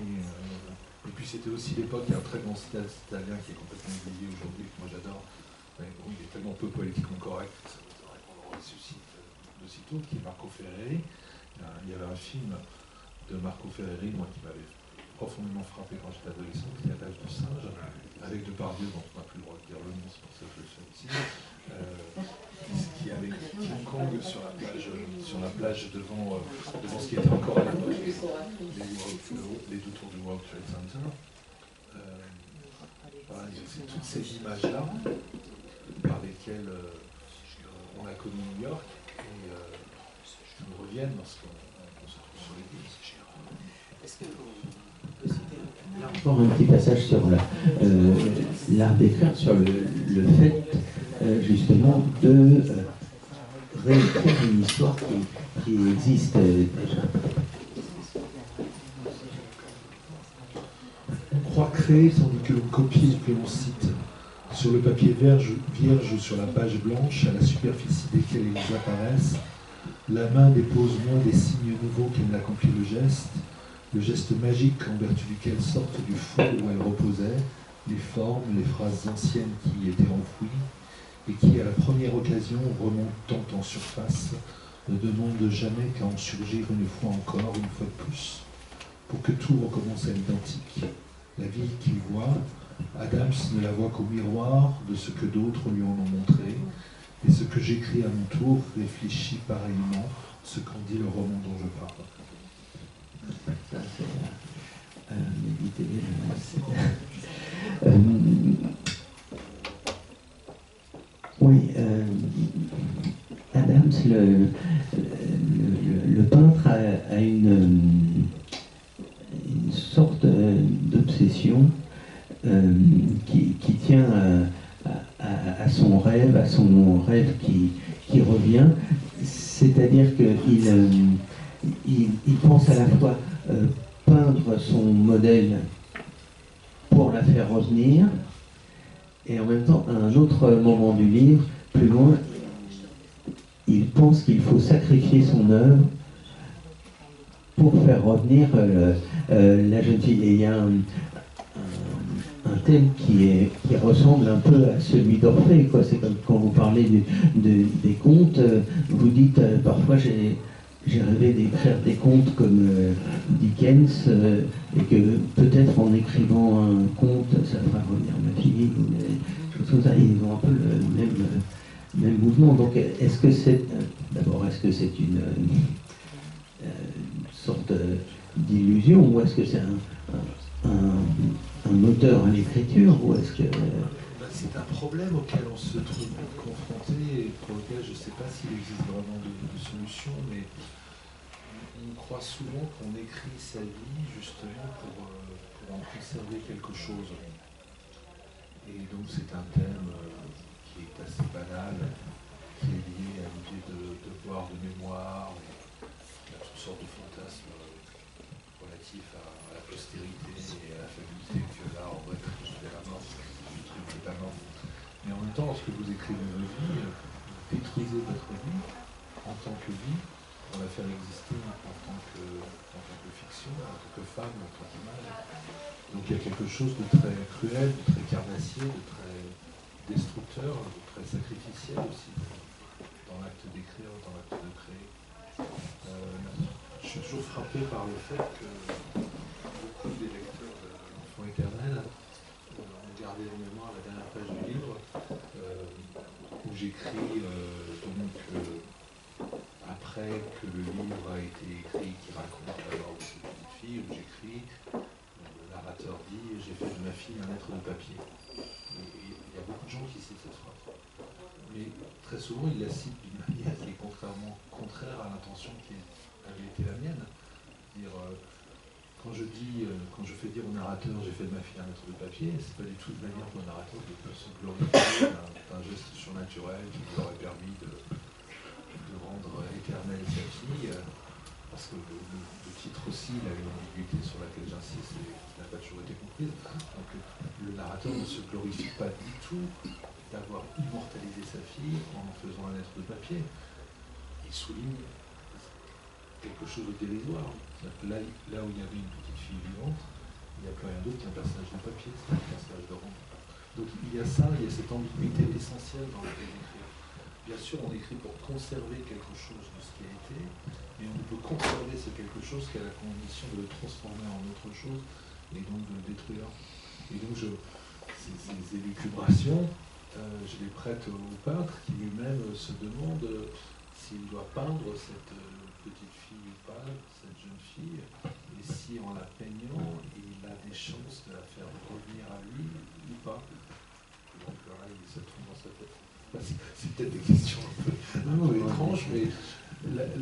Et puis c'était aussi l'époque, il y a un très grand cinéaste italien qui est complètement oublié aujourd'hui, que moi j'adore, mais bon, il est tellement peu politiquement correct que ça me ressuscite de sitôt, qui est Marco Ferreri. Il y avait un film de Marco Ferreri, moi, qui m'avait profondément frappé quand j'étais adolescent, qui est L'âge du singe, avec Depardieu, dont on n'a plus le droit de dire le nom, c'est pour ça que je le fais ici, qui est avec King Kong sur la plage devant ce qui était encore à l'époque les deux tours du World Trade Center. Voilà, c'est toutes ces images-là par lesquelles on a connu New York et qui nous reviennent lorsqu'on se trouve sur les îles. Est-ce que vous pouvez citer encore un petit passage sur l'art d'écrire, sur le fait justement de réécrire une histoire qui existe déjà. On croit créer tandis que l'on copie et que l'on cite. Sur le papier vierge ou sur la page blanche, à la superficie desquelles ils apparaissent, la main dépose moins des signes nouveaux qu'elle n'accomplit le geste magique en vertu duquel sortent du fond où elle reposait, les formes, les phrases anciennes qui y étaient enfouies, et qui, à la première occasion, remontant en surface, ne demandent jamais qu'à en surgir une fois encore, une fois de plus, pour que tout recommence à l'identique. La vie qu'il voit, Adams ne la voit qu'au miroir de ce que d'autres lui en ont montré, et ce que j'écris à mon tour réfléchit pareillement ce qu'en dit le roman dont je parle. Ça, c'est méditer. Oui, Adams, le peintre, a une sorte d'obsession qui tient à son rêve qui revient, c'est-à-dire qu'il pense à la fois peindre son modèle pour la faire revenir, et en même temps, à un autre moment du livre, plus loin, il pense qu'il faut sacrifier son œuvre pour faire revenir la jeune fille. Et il y a un thème qui ressemble un peu à celui d'Orphée, quoi. C'est comme quand vous parlez des contes, vous dites parfois j'ai rêvé d'écrire des contes comme Dickens, et que peut-être en écrivant un conte, ça fera revenir ma fille, ou des choses comme ça. Ils ont un peu le même mouvement. Donc est-ce que c'est une sorte d'illusion, ou est-ce que c'est un moteur à l'écriture, ou est-ce que... C'est un problème auquel on se trouve confronté et pour lequel je ne sais pas s'il existe vraiment de solution, mais on croit souvent qu'on écrit sa vie justement pour en conserver quelque chose. Et donc c'est un thème qui est assez banal, qui est lié à l'idée de devoir de mémoire, à toutes sortes de fantasmes relatifs à la postérité et à la faculté que l'art aurait de jusqu'à la mort, du truc de la mort. Mais en même temps, lorsque vous écrivez une vie, vous détruisez votre vie en tant que vie, pour la faire exister en tant que fiction, en tant que femme, en tant qu'image. Donc il y a quelque chose de très cruel, de très carnassier, de très destructeur, de très sacrificiel aussi dans l'acte d'écrire, dans l'acte de créer. Je suis toujours frappé par le fait que beaucoup des lecteurs de l'Enfant éternel ont gardé en mémoire la dernière page du livre où j'écris après que le livre a été écrit, qui raconte la mort de cette petite fille, où j'écris, le narrateur dit « J'ai fait de ma fille un être de papier ». Et il y a beaucoup de gens qui citent cette phrase. Mais très souvent, ils la citent d'une manière qui est contraire à l'intention qui avait été la mienne. Dire, quand je fais dire au narrateur « J'ai fait de ma fille un être de papier », c'est pas du tout de manière pour le narrateur de se glorifier d'un geste surnaturel qui lui aurait permis de rendre éternelle sa fille, parce que le titre aussi, il a une ambiguïté sur laquelle j'insiste et qui n'a pas toujours été comprise. Donc le narrateur ne se glorifie pas du tout d'avoir immortalisé sa fille en faisant un être de papier. Il souligne quelque chose de dérisoire. Là où il y avait une petite fille vivante, il n'y a plus rien d'autre qu'un personnage de papier, c'est un personnage de roman. Donc il y a ça, il y a cette ambiguïté essentielle dans laquelle on écrit. Bien sûr, on écrit pour conserver quelque chose de ce qui a été, mais on ne peut conserver ce quelque chose qu'à la condition de le transformer en autre chose, et donc de le détruire. Et donc, ces élucubrations, je les prête au peintre qui lui-même se demande s'il doit peindre cette petite fille ou pas, cette jeune fille, et si en la peignant, il a des chances de la faire revenir à lui ou pas. Donc là, ça tourne dans sa tête. C'est peut-être des questions un peu étranges, mais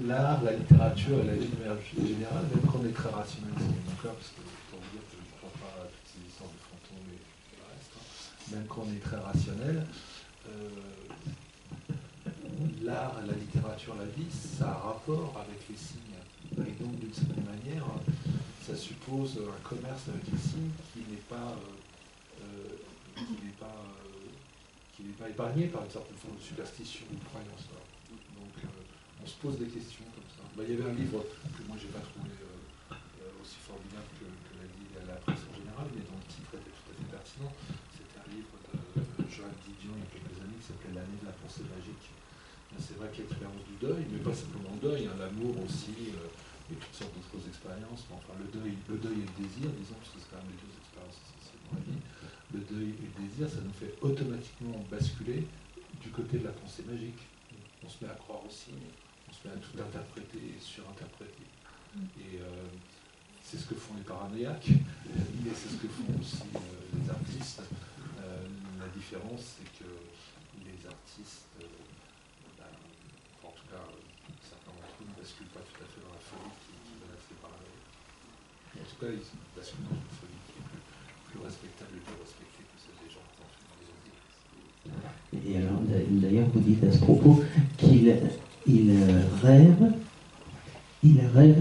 l'art, la littérature et la vie de manière générale, même quand on est très rationnel, c'est mon cas, parce que pour vous dire que je ne crois pas à toutes ces histoires de fantômes et le reste, même quand on est très rationnel, l'art, la littérature, la vie, ça a rapport avec les signes. Et donc, d'une certaine manière, ça suppose un commerce avec les signes qui n'est pas épargné par une certaine forme de superstition ou de croyance. Donc on se pose des questions comme ça. Il y avait un livre que moi j'ai pas trouvé aussi formidable que l'a dit la presse en général, mais dont le titre était tout à fait pertinent. C'était un livre de Joanne Didion il y a quelques années qui s'appelait L'année de la pensée magique. C'est vrai qu'il y a l'expérience du deuil, mais pas simplement le deuil, l'amour aussi, et toutes sortes d'autres expériences. Mais enfin le deuil et le désir, disons, parce que c'est quand même les deux expériences essentielles dans la vie. Le deuil et le désir, ça nous fait automatiquement basculer du côté de la pensée magique. On se met à croire aux signes, on se met à tout interpréter et surinterpréter. Et c'est ce que font les paranoïaques, mais c'est ce que font aussi les artistes. La différence, c'est que les artistes, en tout cas, certains d'entre eux ne basculent pas tout à fait dans la folie qui menace les paranoïaques. En tout cas, ils basculent dans une folie qui est plus respectable et plus respectée que celle des gens qui ont fait des Et alors, d'ailleurs, vous dites à ce propos qu'il rêve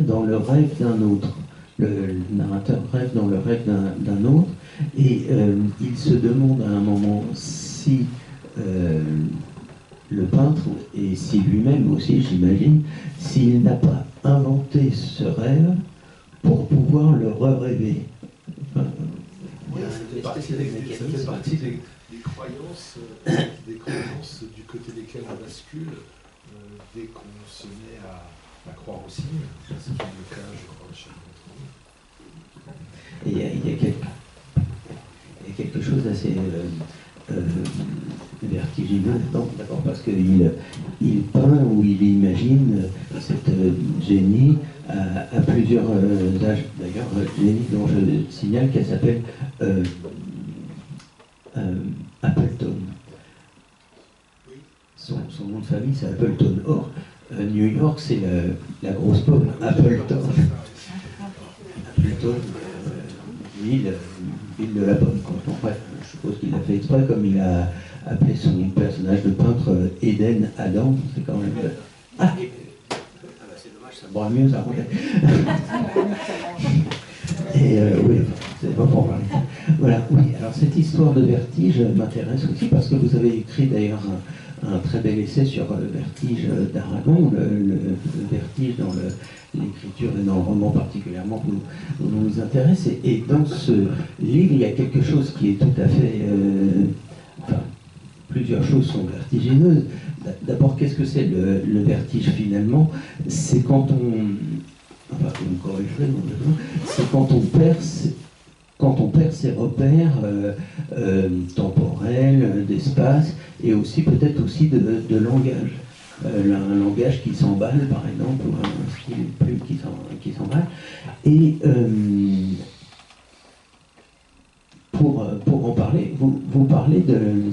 dans le rêve d'un autre. Le narrateur rêve dans le rêve d'un autre, et il se demande à un moment si le peintre, et si lui-même aussi, j'imagine, s'il n'a pas inventé ce rêve pour pouvoir le rêver. Oui, ça fait partie des croyances du côté desquelles on bascule dès qu'on se met à croire aux signes. C'est le cas, je crois, de chacun d'entre nous. Et il y a quelque chose d'assez vertigineux, d'abord parce qu'il peint ou il imagine cette génie à plusieurs âges. D'ailleurs, génie dont je signale qu'elle s'appelle Appleton. Son nom de famille, c'est Appleton. Or, New York, c'est la grosse pomme. Appleton, ville de la pomme. Bref, je suppose qu'il l'a fait exprès, comme il a appelé son personnage de peintre Eden Adam. C'est quand même. Ah, c'est dommage, ça pourra mieux s'arranger. Et oui, c'est pas pour parler. Voilà, oui, alors cette histoire de vertige m'intéresse aussi parce que vous avez écrit d'ailleurs un très bel essai sur le vertige d'Aragon, le vertige dans l'écriture et dans le roman particulièrement qui nous intéresse. Et dans ce livre, il y a quelque chose qui est tout à fait... enfin, plusieurs choses sont vertigineuses. D'abord, qu'est-ce que c'est le vertige finalement? C'est quand on... Enfin, vous me corrigerez, c'est quand on perd ses repères temporels, d'espace, et aussi peut-être aussi de langage. Un langage qui s'emballe, par exemple, ou un style plume qui s'emballe. Et pour en parler, vous parlez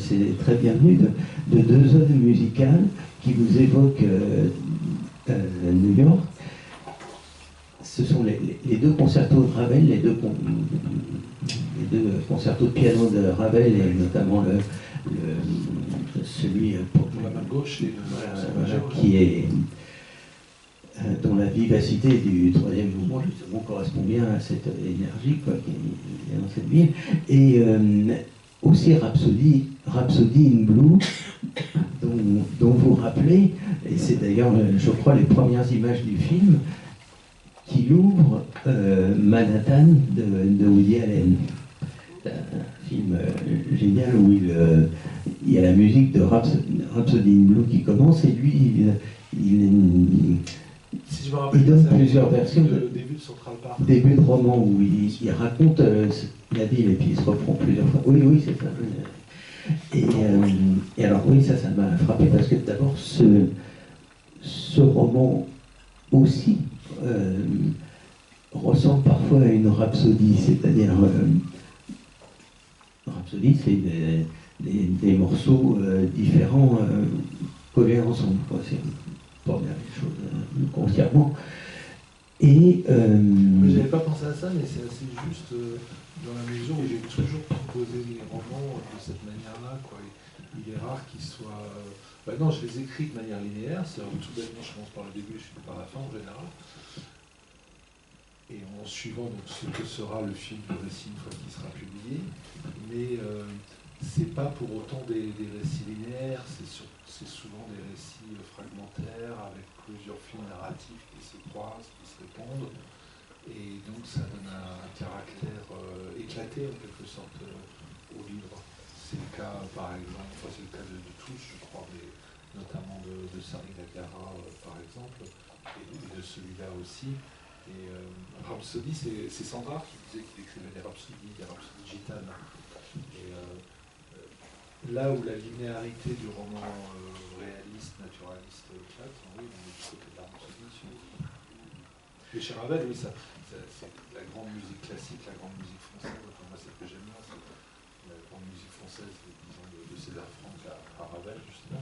c'est très bienvenu, de deux œuvres musicales qui vous évoquent New York. Ce sont les deux concertos de Ravel, les deux concertos de piano de Ravel, et notamment celui pour la main gauche et qui est dont la vivacité du troisième mouvement justement correspond bien à cette énergie qui est dans cette ville, et aussi Rhapsody in Blue dont vous rappelez, et c'est d'ailleurs je crois les premières images du film qui ouvre Manhattan de Woody Allen. C'est un film génial où il y a la musique de Rhapsody in Blue qui commence, et lui si je me rappelle, il donne ça, plusieurs versions. Le début de Central Park. Début de roman où il raconte la ville et puis il se reprend plusieurs fois. Oui, c'est ça. Et alors oui, ça m'a frappé parce que d'abord ce roman aussi ressemble parfois à une rhapsodie, c'est-à-dire rhapsodie, c'est des morceaux différents collés ensemble, quoi. C'est pour dire les choses consciemment. Et j'avais pas pensé à ça, mais c'est assez juste dans la mesure où j'ai toujours composé les romans de cette manière-là, quoi. Il est rare qu'ils soient. Non, je les écris de manière linéaire, c'est-à-dire tout bêtement, je commence par le début, je finis par la fin en général. Et en suivant donc ce que sera le film de récit une fois qu'il sera publié, mais c'est pas pour autant des récits linéaires, c'est souvent des récits fragmentaires avec plusieurs fils narratifs qui se croisent, qui se répondent, et donc ça donne un caractère éclaté en quelque sorte au livre. C'est le cas par exemple, c'est le cas de tous, je crois, mais notamment de Sarigagara par exemple, et de celui-là aussi. Et Rhapsody, c'est Sandra qui disait qu'il écrivait des rhapsodies gitanes. Et là où la linéarité du roman réaliste, naturaliste éclate, oui, on est du côté de la rhapsodie. Et chez Ravel, oui, c'est la grande musique classique, la grande musique française. Enfin, moi, c'est ce que j'aime bien, c'est la grande musique française, disons, de César Franck à Ravel, justement.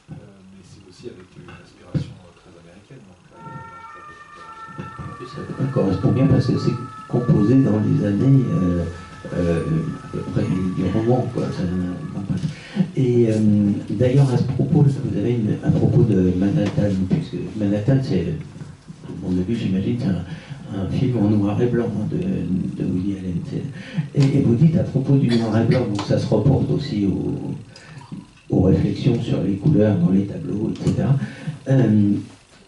Mais c'est aussi avec une inspiration très américaine. Donc, ça correspond bien parce que c'est composé dans les années à peu près du roman, quoi. Et d'ailleurs, à ce propos, vous avez à propos de Manhattan, puisque Manhattan, c'est, tout le monde l'a vu, j'imagine, c'est un film en noir et blanc de Woody Allen. Et vous dites à propos du noir et blanc, donc ça se reporte aussi aux réflexions sur les couleurs dans les tableaux, etc.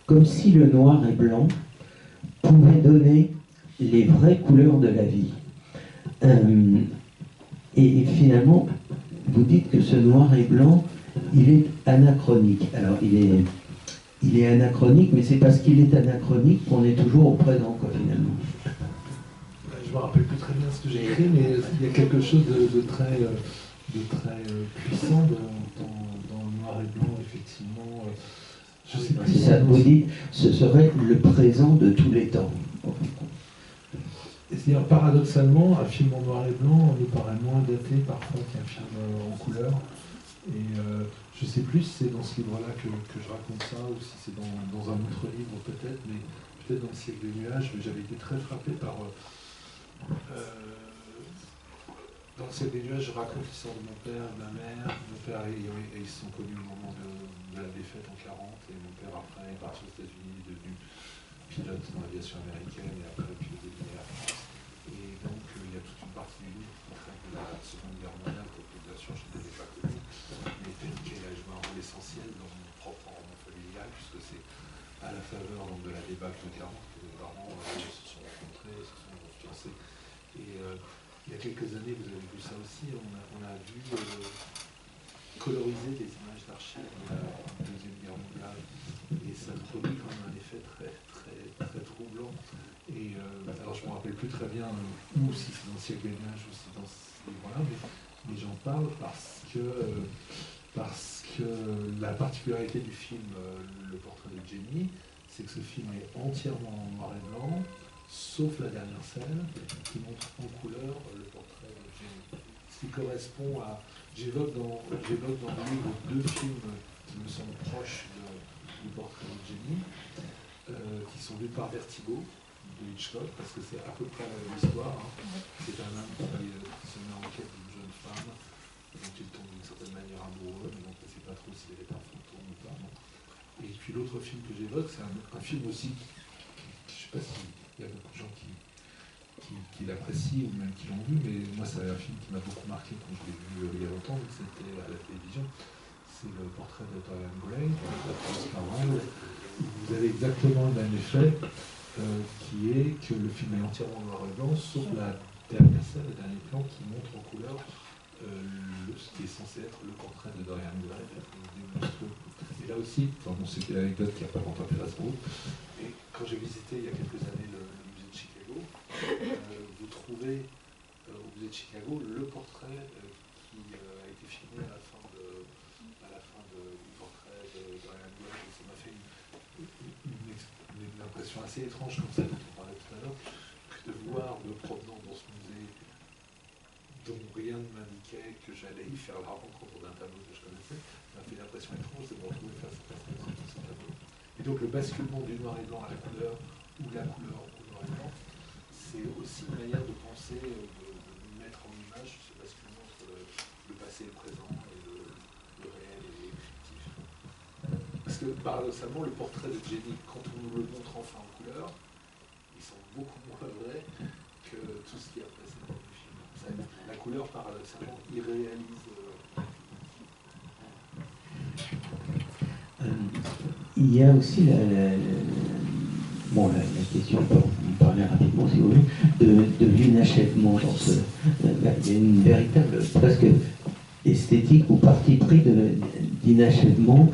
Comme si le noir et blanc pouvait donner les vraies couleurs de la vie. Et finalement, vous dites que ce noir et blanc, il est anachronique. Alors, il est anachronique, mais c'est parce qu'il est anachronique qu'on est toujours au présent, quoi, finalement. Je me rappelle plus très bien ce que j'ai écrit, mais il y a quelque chose de très puissant dans le noir et blanc, effectivement. Je sais plus si ça vous dit, ce serait le présent de tous les temps. C'est-à-dire, paradoxalement, un film en noir et blanc nous paraît moins daté parfois qu'un film en couleur. Et Je ne sais plus si c'est dans ce livre-là que je raconte ça, ou si c'est dans un autre livre peut-être, mais peut-être dans le siècle des nuages, mais j'avais été très frappé par... dans le siècle des nuages, je raconte l'histoire de mon père, de ma mère. Mon père et ils se sont connus au moment de la défaite en 40, et mon père après est parti aux États-Unis, est devenu pilote dans l'aviation américaine, et après pilote de Air France. Et donc il y a toute une partie du livre qui traite de la Seconde Guerre mondiale, que bien sûr je n'avais pas connue, mais qu'elle a joué un rôle essentiel dans mon propre roman familial, puisque c'est à la faveur donc, de la débâcle de 40 que mes parents se sont rencontrés, se sont fiancés. Et il y a quelques années, vous avez vu ça aussi, on a vu coloriser des images d'archives de la Deuxième Guerre mondiale, et ça produit quand même un effet très, très, très troublant. Et alors je ne me rappelle plus très bien où, si c'est dans le siècle des nuages ou si c'est dans ce livre-là, mais j'en parle parce que la particularité du film Le portrait de Jenny, c'est que ce film est entièrement en noir et blanc, sauf la dernière scène qui montre en couleur le portrait de Jenny. Ce qui correspond à... J'évoque dans le livre deux films qui me semblent proches du portrait de Jenny, qui sont vus par Vertigo, de Hitchcock, parce que c'est à peu près la même histoire. Hein. C'est un homme qui se met en quête d'une jeune femme, dont il tombe d'une certaine manière amoureux, mais on ne sait pas trop si elle est un fantôme ou pas. Non. Et puis l'autre film que j'évoque, c'est un film aussi, je ne sais pas s'il y a beaucoup de gens qui l'apprécient ou même qui l'ont vu, mais moi c'est un film qui m'a beaucoup marqué quand je l'ai vu il y a longtemps, c'était à la télévision. C'est le portrait de Dorian Gray, où vous avez exactement le même effet, qui est que le film est entièrement noir et blanc, sauf la dernière scène, le dernier plan qui montre en couleur ce qui est censé être le portrait de Dorian Gray, et là aussi, enfin bon, c'était l'anecdote qui n'a pas longtemps fait la route, et quand j'ai visité il y a quelques années le musée de Chicago, vous trouvez au musée de Chicago le portrait qui a été filmé à la fin du portrait de Dorian Gray, et ça m'a fait une impression assez étrange comme ça, dont on parlait tout à l'heure, que de voir me promenant dans ce musée dont rien ne m'indiquait que j'allais y faire la rencontre d'un tableau que je connaissais, m'a fait l'impression étrange de me retrouver face à ce tableau. Et donc le basculement du noir et blanc à la couleur, ou la couleur au noir et blanc, c'est aussi une manière de penser, de mettre en image ce basculement entre le passé et le présent, et le réel et le fictif. Parce que paradoxalement, le portrait de Jenny, quand on nous le montre enfin en couleur, il semble beaucoup moins vrai que tout ce qui est précédent du film. La couleur, paradoxalement, irréalise. Il y a aussi la question, on peut en parler rapidement si vous voulez, de l'inachèvement dans ce... il y a une véritable, presque esthétique ou parti pris d'inachèvement,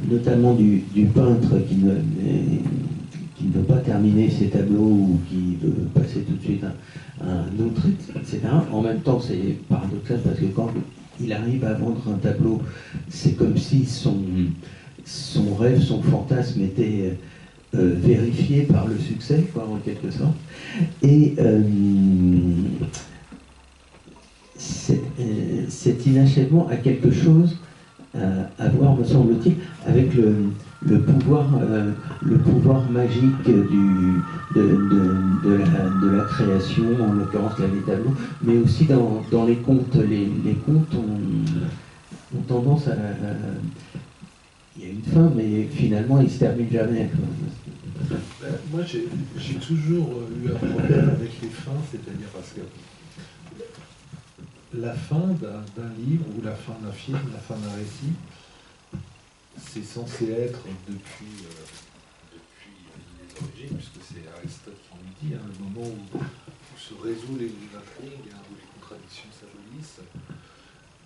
notamment du peintre qui ne veut pas terminer ses tableaux ou qui veut passer tout de suite à un autre, etc. En même temps, c'est paradoxal parce que quand il arrive à vendre un tableau, c'est comme si son rêve, son fantasme était vérifié par le succès, quoi, en quelque sorte. Et cet inachèvement a quelque chose à voir, me semble-t-il, avec le pouvoir magique de la création, en l'occurrence là, les tableaux, mais aussi dans les contes. Les contes ont tendance à... Il y a une fin, mais finalement, ils ne se terminent jamais. Moi, j'ai toujours eu un problème avec les fins, c'est-à-dire parce que la fin d'un livre ou la fin d'un film, la fin d'un récit, c'est censé être depuis les origines, puisque c'est Aristote qui nous dit, hein, le moment où se résout l'intrigue, hein, où les contradictions s'abolissent,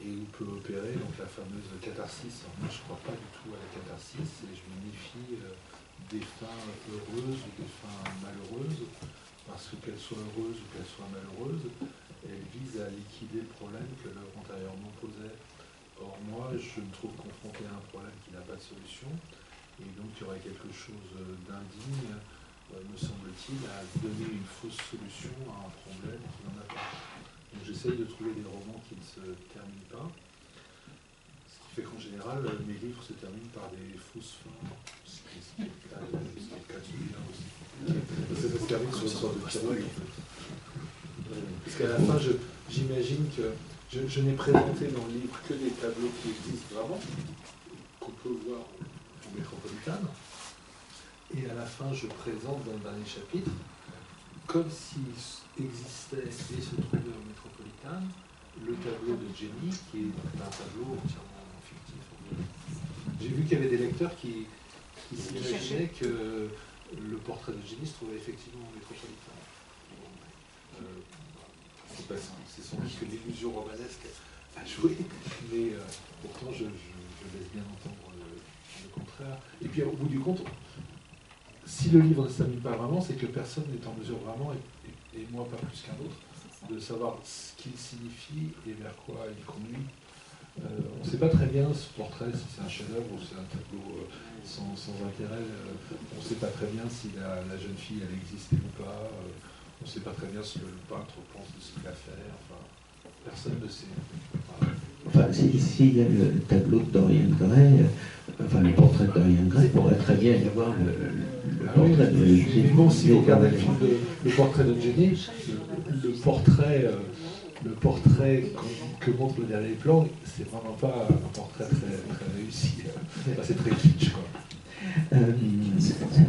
et où peut opérer donc, la fameuse catharsis. Alors, moi, je ne crois pas du tout à la catharsis, et je me méfie des fins heureuses ou des fins malheureuses, parce que qu'elles soient heureuses ou qu'elles soient malheureuses, elles visent à liquider le problème que l'œuvre antérieurement posait. Or, moi, je me trouve confronté à un problème qui n'a pas de solution, et donc il y aurait quelque chose d'indigne, me semble-t-il, à donner une fausse solution à un problème qui n'en a pas. Donc j'essaye de trouver des romans qui ne se terminent pas, ce qui fait qu'en général, mes livres se terminent par des fausses fins, ce qui est le cas de celui-là aussi. Ça se termine sur une sorte de tirage, en fait. Parce qu'à la fin, j'imagine que je n'ai présenté dans le livre que des tableaux qui existent vraiment, qu'on peut voir en métropolitane. Et à la fin, je présente dans le dernier chapitre, comme s'il existait et se trouvait en métropolitane, le tableau de Jenny, qui est un tableau entièrement fictif. J'ai vu qu'il y avait des lecteurs qui s'imaginaient que le portrait de Jenny se trouvait effectivement en métropolitane. C'est sans doute que l'illusion romanesque a joué, mais pourtant je laisse bien entendre le contraire. Et puis au bout du compte, si le livre ne s'amuse pas vraiment, c'est que personne n'est en mesure vraiment, et moi pas plus qu'un autre, de savoir ce qu'il signifie et vers quoi il conduit. On ne sait pas très bien ce portrait, si c'est un chef-d'œuvre ou c'est un tableau sans intérêt. On ne sait pas très bien si la jeune fille elle existait ou pas. On ne sait pas très bien ce que le peintre pense de ce qu'il a fait. Enfin, personne ne sait. Enfin, s'il y a le tableau de Dorian Gray, enfin le portrait de Dorian Gray, pourrait très bien y avoir le portrait de Jenny. Mais bon, si vous regardez le film le portrait de Jenny, le portrait que montre le dernier plan, c'est vraiment pas un portrait très réussi. C'est très kitsch, quoi.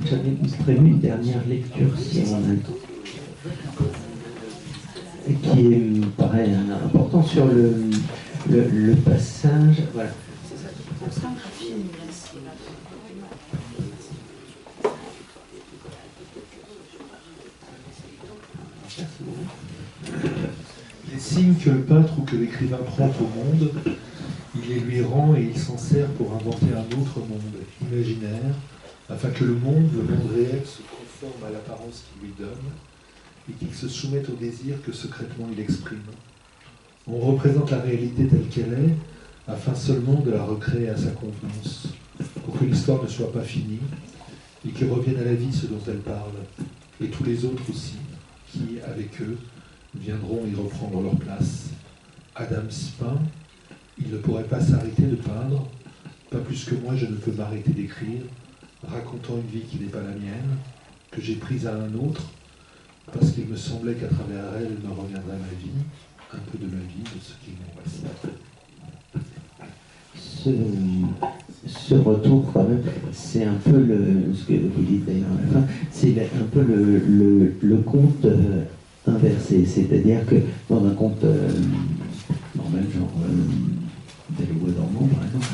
J'avais prévu une dernière lecture, si on a le temps, qui me paraît important sur le passage. Voilà. Les signes que le peintre ou que l'écrivain prend au monde, il les lui rend et il s'en sert pour inventer un autre monde imaginaire, afin que le monde réel, se conforme à l'apparence qu'il lui donne et qu'il se soumette au désir que secrètement il exprime. On représente la réalité telle qu'elle est, afin seulement de la recréer à sa convenance, pour que l'histoire ne soit pas finie et que revienne à la vie ce dont elle parle, et tous les autres aussi, qui, avec eux, viendront y reprendre leur place. Adams peint, il ne pourrait pas s'arrêter de peindre, pas plus que moi je ne peux m'arrêter d'écrire, racontant une vie qui n'est pas la mienne, que j'ai prise à un autre, parce qu'il me semblait qu'à travers elle me reviendrait ma vie, un peu de ma vie, de ce qu'il m'en reste. Ce retour, quand même, c'est un peu ce que vous dites d'ailleurs à la fin, c'est un peu le conte inversé, c'est-à-dire que dans un conte normal, genre Belle au bois dormant, par exemple,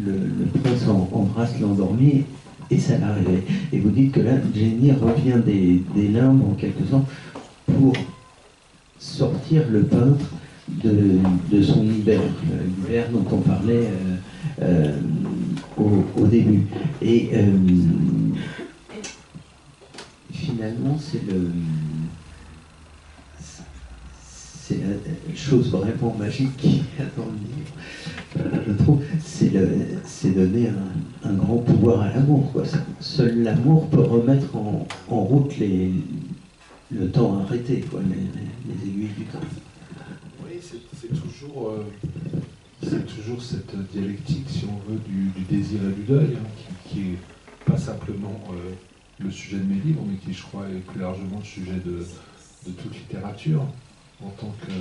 le prince embrasse l'endormi et ça l'a réveillé. Et vous dites que là, Jenny revient des limbes en quelque sorte pour sortir le peintre de son hiver dont on parlait au début. Et finalement, c'est la chose vraiment magique qu'il y a dans le livre, je trouve, c'est donner un grand pouvoir à l'amour, quoi. Seul l'amour peut remettre en route le temps arrêté, quoi, les aiguilles du temps. Oui, c'est toujours cette dialectique, si on veut, du désir et du deuil, hein, qui est pas simplement le sujet de mes livres, mais qui, je crois, est plus largement le sujet de toute littérature, en tant que...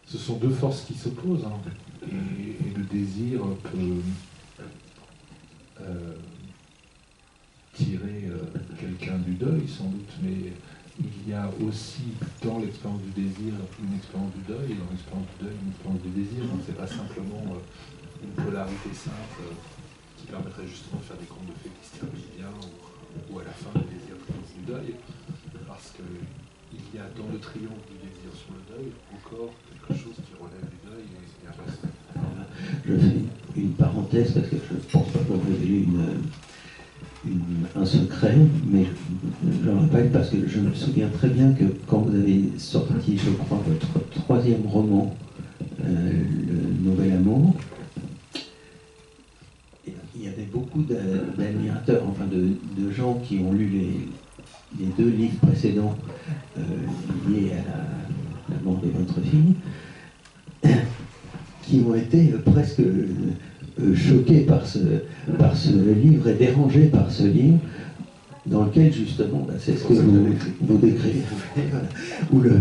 Ce sont deux forces qui s'opposent, hein, et le désir peut tirer quelqu'un du deuil, sans doute, mais il y a aussi dans l'expérience du désir une expérience du deuil, et dans l'expérience du deuil une expérience du désir, donc c'est pas simplement une polarité simple qui permettrait justement de faire des contes de fées qui se terminent bien, ou à la fin le désir triomphe du deuil, parce qu'il y a dans le triomphe du désir sur le deuil encore quelque chose qui relève du deuil et inversement. Je fais une parenthèse parce que je ne pense pas pour révéler un secret, mais je le rappelle parce que je me souviens très bien que quand vous avez sorti, je crois, votre troisième roman, Le Nouvel Amour, il y avait beaucoup d'admirateurs, enfin de gens qui ont lu les deux livres précédents liés à la mort de votre fille, qui ont été presque choqués par ce livre et dérangés par ce livre, dans lequel justement, c'est ce que vous décrivez, voilà, où le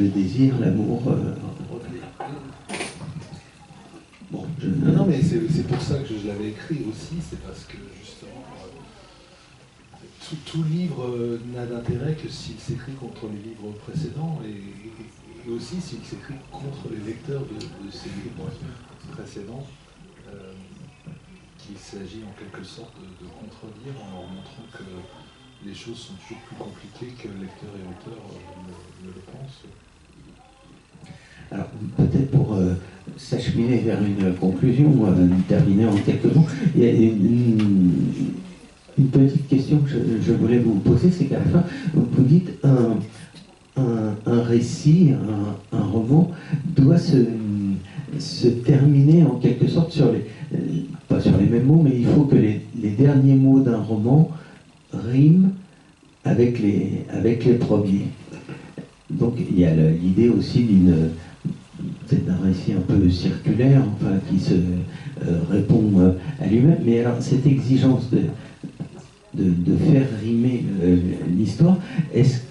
désir, l'amour... bon, non, mais c'est pour ça que je l'avais écrit aussi, c'est parce que justement, tout livre n'a d'intérêt que s'il s'écrit contre les livres précédents et aussi s'il s'écrit contre les lecteurs de ces livres précédents, qu'il s'agit en quelque sorte de contredire en leur montrant que les choses sont toujours plus compliquées que lecteurs et auteurs ne le pensent. Alors, peut-être pour s'acheminer vers une conclusion, terminer en quelques mots, il y a une petite question que je voulais vous poser, c'est qu'à la fin, vous dites un récit, un roman doit se terminer en quelque sorte sur pas sur les mêmes mots, mais il faut que les derniers mots d'un roman riment avec les premiers. Donc il y a l'idée aussi peut-être d'un récit un peu circulaire, enfin, qui se répond à lui-même. Mais alors cette exigence de faire rimer l'histoire, est-ce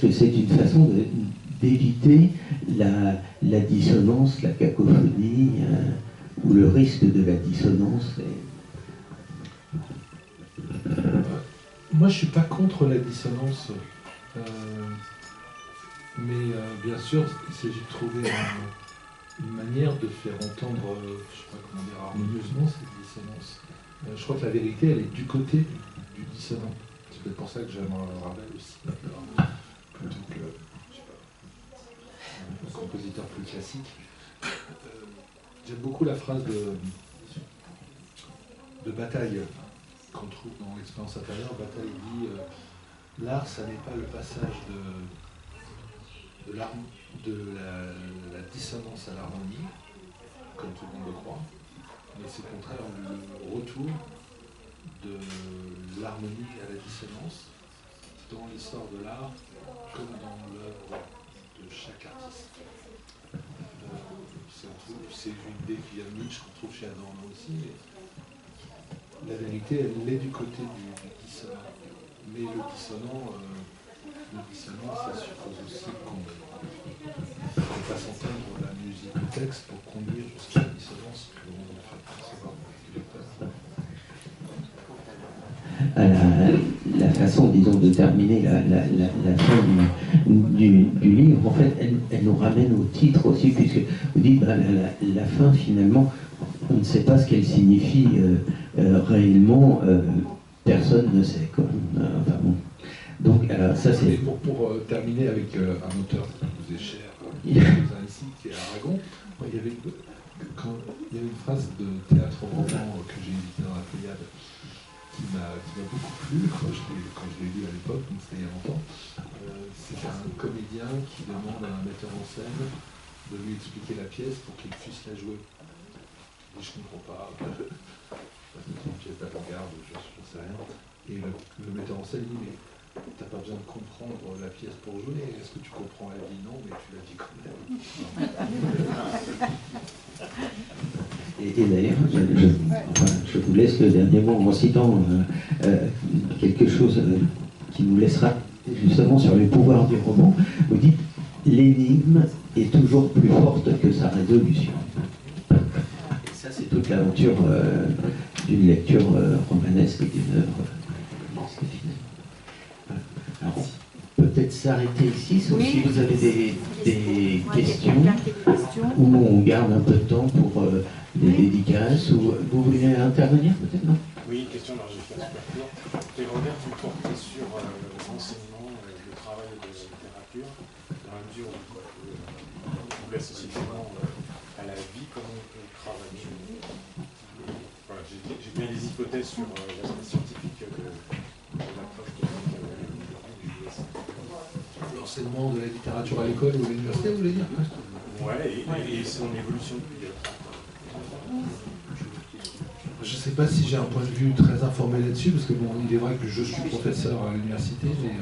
que c'est une façon d'éviter la dissonance, la cacophonie, ou le risque de la dissonance? Moi, je ne suis pas contre la dissonance, mais bien sûr, il s'agit de trouver une manière de faire entendre, je ne sais pas comment dire, harmonieusement cette dissonance. Je crois que la vérité, elle est du côté du dissonant. C'est peut-être pour ça que j'aime Ravel aussi, plutôt que, je sais pas, un compositeur plus classique. J'aime beaucoup la phrase de Bataille qu'on trouve dans l'expérience intérieure. Bataille dit l'art, ça n'est pas le passage de la dissonance à l'harmonie, comme tout le monde le croit, mais c'est au contraire le retour de l'harmonie à la dissonance dans l'histoire de l'art comme dans l'œuvre de chaque artiste. C'est une idée qui vient de Nietzsche, qu'on trouve chez Adorno aussi, mais la vérité, elle est du côté du dissonant. Mais le dissonant, ça suppose aussi qu'on fasse entendre la musique du texte pour conduire jusqu'à la dissonance que l'on fait percevoir du lecteur. La façon, disons, de terminer la fin du livre, en fait, elle nous ramène au titre aussi, puisque vous dites, la fin, finalement, on ne sait pas ce qu'elle signifie réellement, personne ne sait, quoi. Enfin, bon. Donc, alors, ça c'est... Pour terminer avec un auteur qui nous est cher, ici, qui est Aragon, il y avait une phrase de théâtre roman que j'ai édité dans la Pléiade qui m'a beaucoup plu quand je l'ai lu à l'époque, donc c'était il y a longtemps. C'est un comédien qui demande à un metteur en scène de lui expliquer la pièce pour qu'il puisse la jouer. Et je ne comprends pas, c'est une pièce d'avant-garde, je ne sais rien. Et le metteur en scène dit, mais t'as pas besoin de comprendre la pièce pour jouer, est-ce que tu comprends la vie? Non, mais tu la vis quand même. Et d'ailleurs, je vous laisse le dernier mot en citant quelque chose qui nous laissera justement sur les pouvoirs du roman. Vous dites, l'énigme est toujours plus forte que sa résolution. Et ça, c'est toute l'aventure d'une lecture romanesque et d'une œuvre romanesque finalement. Alors, peut-être s'arrêter ici, sauf si vous avez des questions, ou on garde un peu de temps pour des dédicaces, ou vous voulez intervenir peut-être, non? Oui, une question, alors j'ai fait un super court. Robert, vous portez sur l'enseignement et le travail de la littérature, dans la mesure où vous l'associez vraiment à la vie, comment on peut travailler. Voilà, j'ai bien des hypothèses sur l'aspect scientifique de l'approche de l'enseignement de la littérature à l'école ou à l'université, vous voulez dire? Ouais, et son évolution depuis 30 ans. Je ne sais pas si j'ai un point de vue très informé là-dessus, parce que bon, il est vrai que je suis professeur à l'université, mais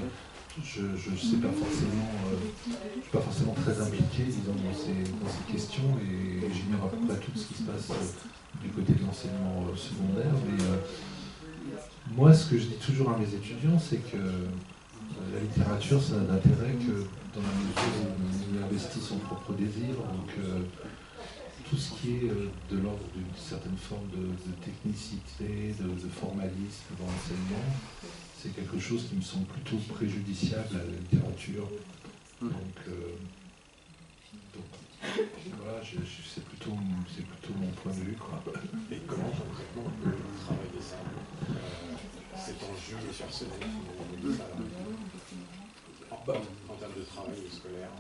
je ne sais pas forcément, je suis pas forcément très impliqué, disons, dans ces questions, et j'ignore à peu près tout ce qui se passe du côté de l'enseignement secondaire. Mais moi, ce que je dis toujours à mes étudiants, c'est que la littérature, ça n'a d'intérêt que dans la mesure où on investit son propre désir. Donc, tout ce qui est de l'ordre d'une certaine forme de technicité, de formalisme dans l'enseignement, c'est quelque chose qui me semble plutôt préjudiciable à la littérature. Donc voilà, c'est plutôt mon point de vue, quoi. Et comment concrètement on peut travailler ça, cet enjeu personnel en termes de travail scolaire?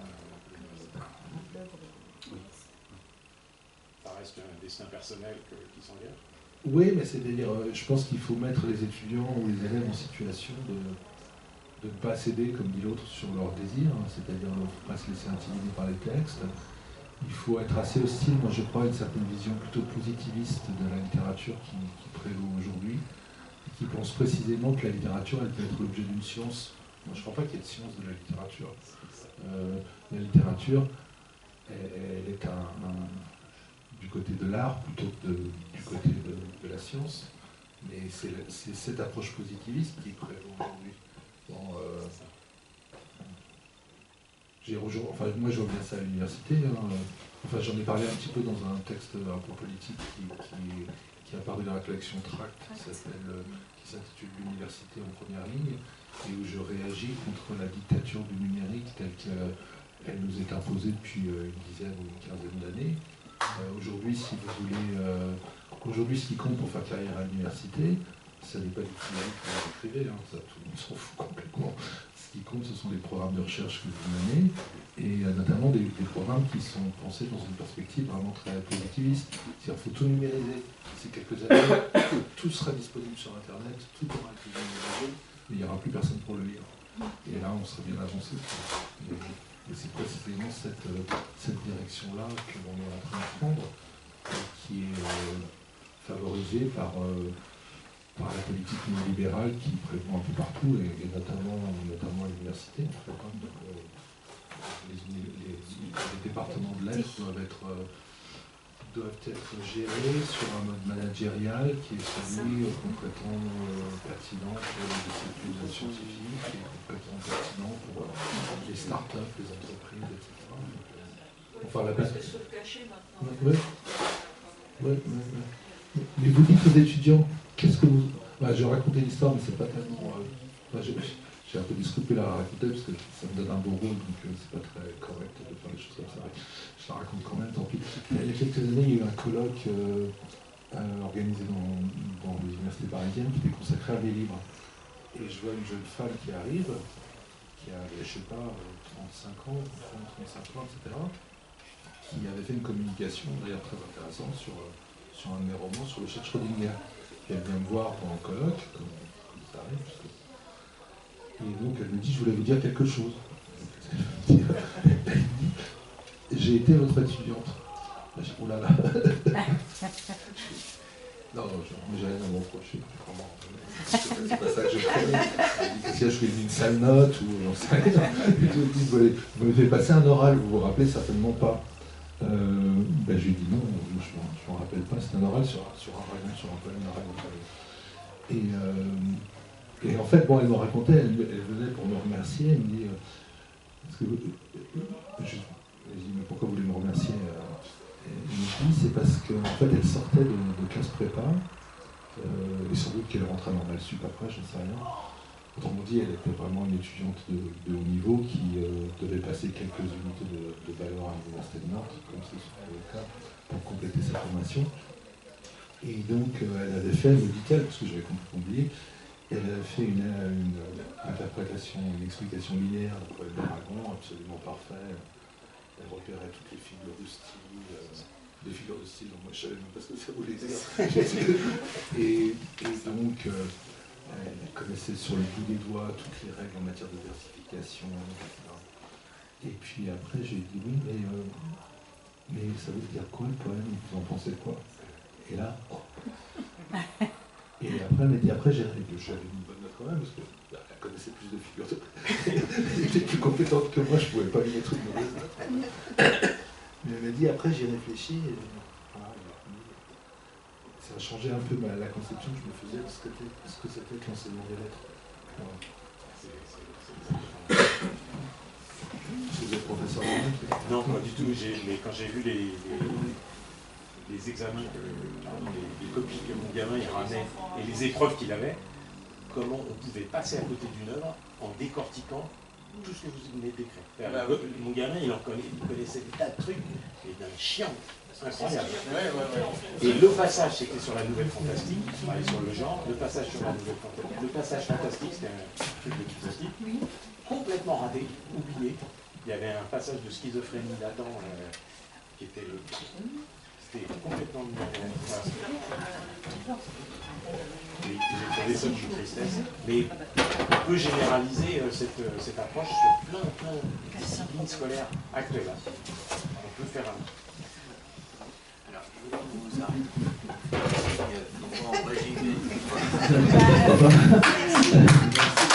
Ça reste un destin personnel qui s'engage? Oui, mais c'est-à-dire, je pense qu'il faut mettre les étudiants ou les élèves en situation de ne pas céder, comme dit l'autre, sur leur désir, hein, c'est-à-dire ne pas se laisser intimider par les textes. Il faut être assez hostile, moi je crois, à une certaine vision plutôt positiviste de la littérature qui prévaut aujourd'hui, et qui pense précisément que la littérature, elle peut être l'objet d'une science. Moi je ne crois pas qu'il y ait de science de la littérature. La littérature, elle est du côté de l'art plutôt que du côté de la science, mais c'est cette approche positiviste qui prévaut aujourd'hui. Bon, moi je vois bien ça à l'université, hein. Enfin, j'en ai parlé un petit peu dans un texte un peu politique qui est apparu dans la collection Tract, qui s'intitule L'université en première ligne, et où je réagis contre la dictature du numérique telle qu'elle nous est imposée depuis une dizaine ou une quinzaine d'années. Aujourd'hui, si vous voulez, aujourd'hui, ce qui compte pour faire carrière à l'université, ça n'est pas du tout numérique que vous écrivez, hein, ça tout le monde s'en fout complètement. Ce qui compte, ce sont les programmes de recherche que vous menez, et notamment des programmes qui sont pensés dans une perspective vraiment très positiviste. C'est-à-dire qu'il faut tout numériser. D'ici quelques années, tout sera disponible sur Internet, tout aura été numérisé, mais il n'y aura plus personne pour le lire. Et là, on sera bien avancé. Et c'est précisément cette direction-là que l'on est en train de prendre, qui est favorisée par la politique néolibérale qui prévaut un peu partout, et notamment à l'université. En fait, hein. Donc, les départements de lettres doivent être gérés sur un mode managérial qui est celui complètement pertinent pour les disciplines scientifiques et complètement pertinent pour les startups, les entreprises, etc. Enfin, la base. Oui. Mais vous dites aux étudiants, qu'est-ce que vous. Je vais raconter l'histoire, mais c'est pas tellement. J'ai un peu discoupé la raconter parce que ça me donne un beau rôle, donc c'est pas très correct de faire des choses comme ça. Je la raconte quand même, tant pis. Il y a quelques années, il y a eu un colloque organisé dans les universités parisiennes qui était consacré à des livres. Et je vois une jeune femme qui arrive, qui a, je sais pas, 35 ans, 35 ans, etc., qui avait fait une communication d'ailleurs très intéressante sur un de mes romans, sur le chat Schrödinger. Et elle vient me voir pendant le colloque, comme ça arrive, et donc elle me dit, je voulais vous dire quelque chose. J'ai été votre étudiante. Je dis, oh là là. Non, j'ai rien à me reprocher. C'est pas ça que je prenais. Parce que je fais une sale note ou j'en sais rien. Vous me faites passer un oral, vous vous rappelez certainement pas. Je lui ai dit non, je m'en rappelle pas, c'est un oral sur un poème oral. Et en fait, bon, elle me racontait, elle venait pour me remercier, elle me dit, je lui dis, mais pourquoi vous voulez me remercier? Elle me dit, c'est parce qu'en fait, elle sortait de classe prépa, et sans doute qu'elle rentrait à Normal Sup après, je ne sais rien. Autrement dit, elle était vraiment une étudiante de haut niveau qui devait passer quelques unités de valeur à l'Université de Nantes, comme c'est souvent le cas, pour compléter sa formation. Et donc, elle avait fait, me dit-elle, parce que j'avais oublié, elle avait fait une interprétation, une explication linéaire d'un poème d'Aragon, absolument parfait. Elle repérait toutes les figures de style, des figures de style, donc moi je savais même pas ce que ça voulait dire. Et donc, elle connaissait sur le bout des doigts toutes les règles en matière de versification, etc. Et puis après, j'ai dit oui, mais ça veut dire quoi le poème? Vous en pensez quoi? Et là, et après, elle m'a dit, après, j'avais une bonne note quand même, parce qu'elle connaissait plus de figures. Elle était plus compétente que moi, je ne pouvais pas lui mettre une mauvaise note. Mais elle m'a dit, après j'ai réfléchi, et voilà, ça a changé un peu la conception que je me faisais de ce que c'était que l'enseignement des lettres. Voilà. Vous êtes professeur de lettres? Non, pas du tout. Mais quand j'ai vu les examens, les copies que mon gamin il ramenait et les épreuves qu'il avait, comment on pouvait passer à côté d'une œuvre en décortiquant tout ce que vous venez de décrire. Mon gamin, il connaissait des tas de trucs, et d'un chiant incroyable. Et le passage, c'était sur la Nouvelle Fantastique, sur le genre, le passage sur la Nouvelle Fantastique. Le passage fantastique, c'était un truc de fantastique, complètement raté, oublié. Il y avait un passage de schizophrénie là-dedans qui était... C'était complètement... J'ai trouvé ça d'une tristesse. Mais on peut généraliser cette approche sur plein de disciplines scolaires actuelles. On peut faire un... Alors, je vous arrête. On va en résumer.